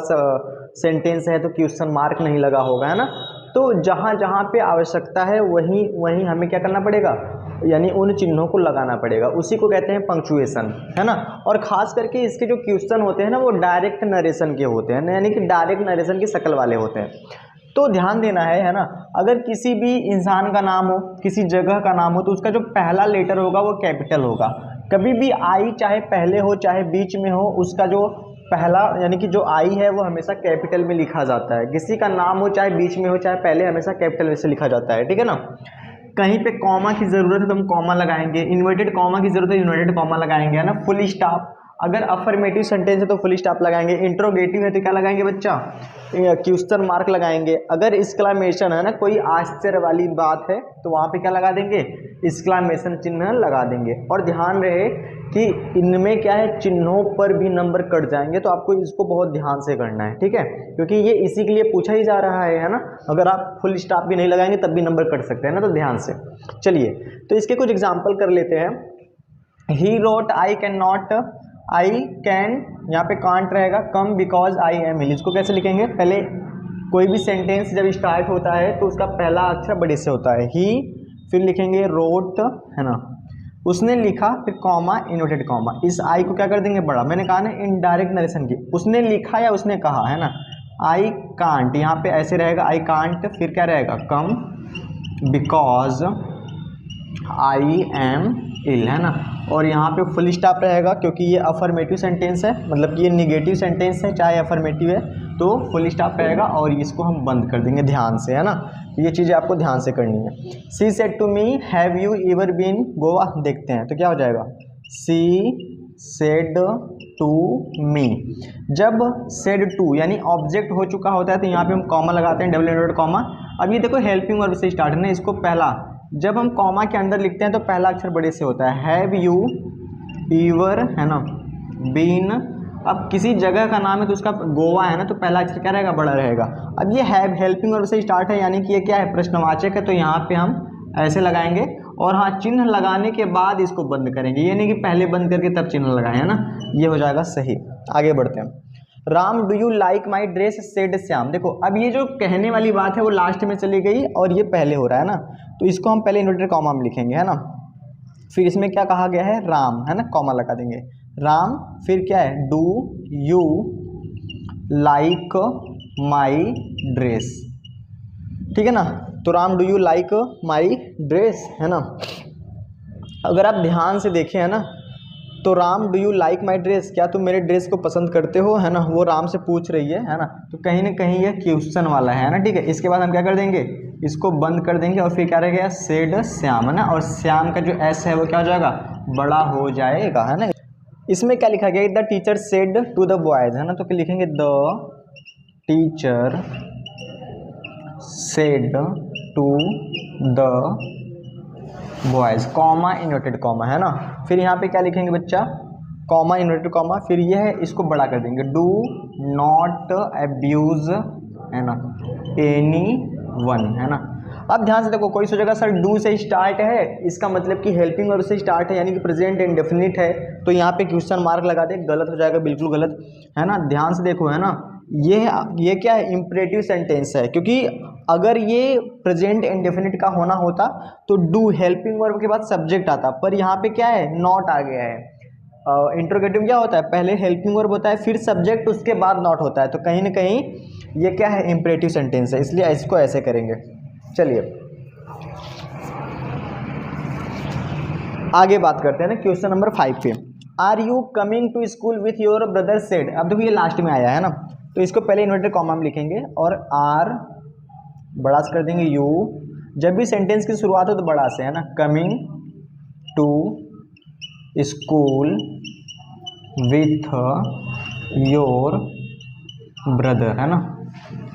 सेंटेंस है तो क्वेश्चन मार्क नहीं लगा होगा, है ना। तो जहाँ जहाँ पे आवश्यकता है वहीं वहीं हमें क्या करना पड़ेगा, यानी उन चिन्हों को लगाना पड़ेगा, उसी को कहते हैं पंक्चुएशन, है ना। और ख़ास करके इसके जो क्वेश्चन होते हैं ना, वो डायरेक्ट नरेशन के होते हैं, यानी कि डायरेक्ट नरेशन की शक्ल वाले होते हैं। तो ध्यान देना है ना, अगर किसी भी इंसान का नाम हो, किसी जगह का नाम हो, तो उसका जो पहला लेटर होगा वो कैपिटल होगा। कभी भी आई चाहे पहले हो चाहे बीच में हो, उसका जो पहला यानी कि जो आई है वो हमेशा कैपिटल में लिखा जाता है। किसी का नाम हो चाहे बीच में हो चाहे पहले, हमेशा कैपिटल में से लिखा जाता है, ठीक है ना। कहीं पे कॉमा की ज़रूरत है तो हम कॉमा लगाएंगे, इन्वर्टेड कॉमा की ज़रूरत है इन्वर्टेड कॉमा लगाएंगे, है ना। फुल स्टॉप, अगर अफर्मेटिव सेंटेंस है तो फुल स्टॉप लगाएंगे, इंट्रोगेटिव है तो क्या लगाएंगे बच्चा, क्वेश्चन मार्क लगाएंगे। अगर एक्सक्लेमेशन है ना, कोई आश्चर्य वाली बात है तो वहाँ पे क्या लगा देंगे, एक्सक्लेमेशन चिन्ह लगा देंगे। और ध्यान रहे कि इनमें क्या है, चिन्हों पर भी नंबर कट जाएंगे, तो आपको इसको बहुत ध्यान से करना है, ठीक है, क्योंकि ये इसी के लिए पूछा ही जा रहा है ना। अगर आप फुल स्टॉप भी नहीं लगाएंगे तब भी नंबर कट सकते हैं ना, तो ध्यान से। चलिए तो इसके कुछ एग्जाम्पल कर लेते हैं। He wrote I can not, I can, यहाँ पे कांट रहेगा, कम बिकॉज आई एम इल। इसको कैसे लिखेंगे, पहले कोई भी सेंटेंस जब स्टार्ट होता है तो उसका पहला अक्षर बड़े से होता है। ही, फिर लिखेंगे रोट, है ना, उसने लिखा, फिर कॉमा, इन्वर्टेड कॉमा, इस आई को क्या कर देंगे बड़ा। मैंने कहा ना इनडायरेक्ट नरेशन की, उसने लिखा या उसने कहा, है ना। आई कांट, यहाँ पे ऐसे रहेगा आई कांट, फिर क्या रहेगा कम, बिकॉज आई एम इल, है ना। और यहाँ पे फुल स्टॉप रहेगा क्योंकि ये अफर्मेटिव सेंटेंस है, मतलब कि ये निगेटिव सेंटेंस है, चाहे अफर्मेटिव है तो फुल स्टॉप रहेगा और इसको हम बंद कर देंगे ध्यान से, है ना। ये चीज़ें आपको ध्यान से करनी है। She said to me have you ever been Goa, देखते हैं तो क्या हो जाएगा, सी सेड टू मी। जब सेड टू यानी ऑब्जेक्ट हो चुका होता है तो यहाँ पे हम कॉमा लगाते हैं, डबल इन्वर्टेड कॉमा। अब ये देखो हेल्पिंग वर्ब से स्टार्ट है ना, इसको पहला जब हम कॉमा के अंदर लिखते हैं तो पहला अक्षर बड़े से होता है। हैव यू ईवर, है ना, बीन, अब किसी जगह का नाम है तो उसका गोवा है ना, तो पहला अक्षर क्या रहेगा बड़ा रहेगा। अब ये हैव हेल्पिंग वर्ब से स्टार्ट है यानी कि ये क्या है प्रश्नवाचक है, तो यहाँ पे हम ऐसे लगाएंगे और हाँ चिन्ह लगाने के बाद इसको बंद करेंगे, ये नहीं कि पहले बंद करके तब चिन्ह लगाए, है ना, ये हो जाएगा सही। आगे बढ़ते हैं। Ram do you like my dress said Shyam. देखो अब ये जो कहने वाली बात है वो लास्ट में चली गई और ये पहले हो रहा है ना, तो इसको हम पहले इन्वर्टेड कॉमा में लिखेंगे, है ना। फिर इसमें क्या कहा गया है राम, है ना, कॉमा लगा देंगे राम, फिर क्या है do you like my dress, ठीक है ना। तो Ram do you like my dress, है ना। अगर आप ध्यान से देखें, है ना, तो Ram do you like my dress, क्या तुम मेरे ड्रेस को पसंद करते हो, है ना, वो राम से पूछ रही है ना, तो कहीं ना कहीं ये क्वेश्चन वाला है ना, ठीक है। इसके बाद हम क्या कर देंगे, इसको बंद कर देंगे और फिर क्या रह गया सेड श्याम, है ना, और श्याम का जो एस है वो क्या हो जाएगा बड़ा हो जाएगा, है ना। इसमें क्या लिखा गया, the teacher said to the boys, है ना, तो क्या लिखेंगे the teacher said to the boys, comma inverted comma, है ना। फिर यहाँ पे क्या लिखेंगे बच्चा, कॉमा इन्वर्टेड कॉमा, फिर ये है इसको बड़ा कर देंगे, डू नॉट अब्यूज, है ना, एनी वन, है ना। अब ध्यान से देखो, कोई सोचेगा सर डू से स्टार्ट है, इसका मतलब कि हेल्पिंग वर्ब से स्टार्ट है यानी कि प्रेजेंट इंडेफिनिट है, तो यहाँ पे क्वेश्चन मार्क लगा दे, गलत हो जाएगा, बिल्कुल गलत, है ना। ध्यान से देखो, है ना, ये क्या है इम्परेटिव सेंटेंस है, क्योंकि अगर ये प्रेजेंट इंडेफिनिट का होना होता तो डू हेल्पिंग वर्ब के बाद सब्जेक्ट आता, पर यहाँ पे क्या है नॉट आ गया है। इंट्रोगेटिव क्या होता है, पहले हेल्पिंग वर्ब होता है फिर सब्जेक्ट उसके बाद नॉट होता है, तो कहीं ना कहीं ये क्या है इम्परेटिव सेंटेंस है, इसलिए इसको ऐसे करेंगे। चलिए आगे बात करते हैं ना क्वेश्चन नंबर 5 पे। Are you coming to school with your brother said. अब देखो ये लास्ट में आया है ना, तो इसको पहले इन्वर्टेड कॉमा में लिखेंगे और आर बड़ा से कर देंगे यू, जब भी सेंटेंस की शुरुआत हो तो बड़ा से, है ना, coming to school with your brother, है ना,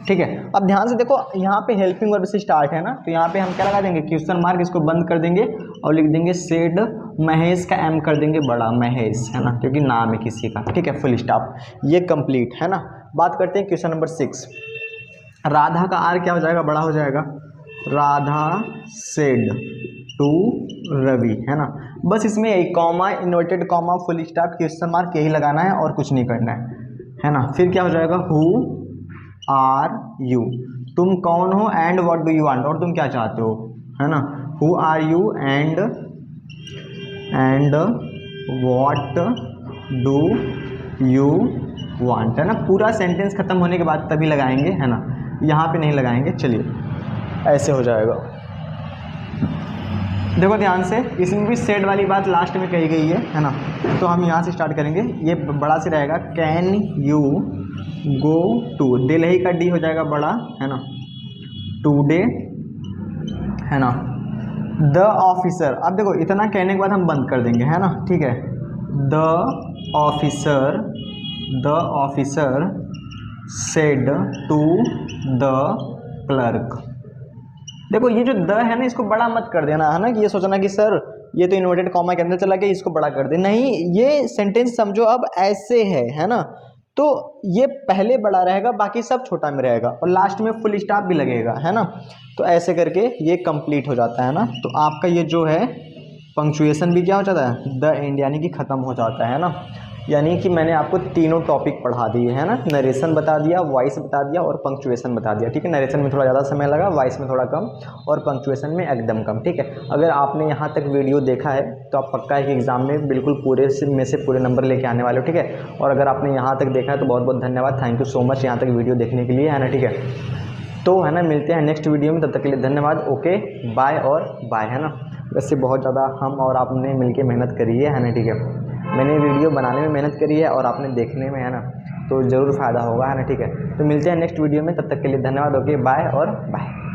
ठीक है। अब ध्यान से देखो यहाँ पे हेल्पिंग वर्ब से स्टार्ट है ना, तो यहाँ पे हम क्या लगा देंगे क्वेश्चन मार्क, इसको बंद कर देंगे और लिख देंगे सेड महेश का एम कर देंगे बड़ा महेश, है ना, क्योंकि नाम है किसी का, ठीक है, फुल स्टॉप, ये कंप्लीट है ना। बात करते हैं क्वेश्चन नंबर 6। राधा का आर क्या हो जाएगा बड़ा हो जाएगा, राधा सेड टू रवि, है ना। बस इसमें यही comma inverted comma full stop question mark यही लगाना है और कुछ नहीं करना है ना। फिर क्या हो जाएगा हु आर यू, तुम कौन हो, and what do you want, और तुम क्या चाहते हो, है ना। Who are you and what do you want, है ना। पूरा सेंटेंस खत्म होने के बाद तभी लगाएंगे, है ना, यहाँ पे नहीं लगाएंगे। चलिए ऐसे हो जाएगा, देखो ध्यान से, इसमें भी सेड वाली बात लास्ट में कही गई है ना, तो हम यहाँ से स्टार्ट करेंगे, ये बड़ा से रहेगा can you go to, Delhi का डी हो जाएगा बड़ा, है ना, टूडे, है ना। द ऑफिसर, अब देखो इतना कहने के बाद हम बंद कर देंगे, है ना, ठीक है। The officer said to the clerk. देखो ये जो द है ना, इसको बड़ा मत कर देना, है ना, कि ये सोचना कि सर ये तो इन्वर्टेड कॉमा के अंदर चला गया, इसको बड़ा कर दे, नहीं, ये सेंटेंस समझो अब ऐसे है ना, तो ये पहले बड़ा रहेगा, बाकी सब छोटा में रहेगा और लास्ट में फुल स्टॉप भी लगेगा, है ना। तो ऐसे करके ये कंप्लीट हो जाता है ना, तो आपका ये जो है पंक्चुएशन भी क्या हो जाता है द एंड यानी कि ख़त्म हो जाता है ना। यानी कि मैंने आपको तीनों टॉपिक पढ़ा दिए है ना, नरेशन बता दिया, वॉइस बता दिया और पंक्चुएशन बता दिया। ठीक है, नरेशन में थोड़ा ज़्यादा समय लगा, वॉइस में थोड़ा कम और पंक्चुएशन में एकदम कम। ठीक है, अगर आपने यहाँ तक वीडियो देखा है तो आप पक्का है कि एग्ज़ाम में बिल्कुल पूरे में से पूरे नंबर लेके आने वाले हो। ठीक है, और अगर आपने यहाँ तक देखा है तो बहुत बहुत धन्यवाद, थैंक यू सो मच यहाँ तक वीडियो देखने के लिए, है ना। ठीक है, तो है ना, मिलते हैं नेक्स्ट वीडियो में, तब तक के लिए धन्यवाद। ओके, बाय और बाय, है ना। वैसे बहुत ज़्यादा हम और आपने मिलके मेहनत करी है ना। ठीक है, मैंने वीडियो बनाने में मेहनत करी है और आपने देखने में, है ना, तो ज़रूर फ़ायदा होगा, है ना। ठीक है, तो मिलते हैं नेक्स्ट वीडियो में, तब तक के लिए धन्यवाद। ओके, बाय और बाय।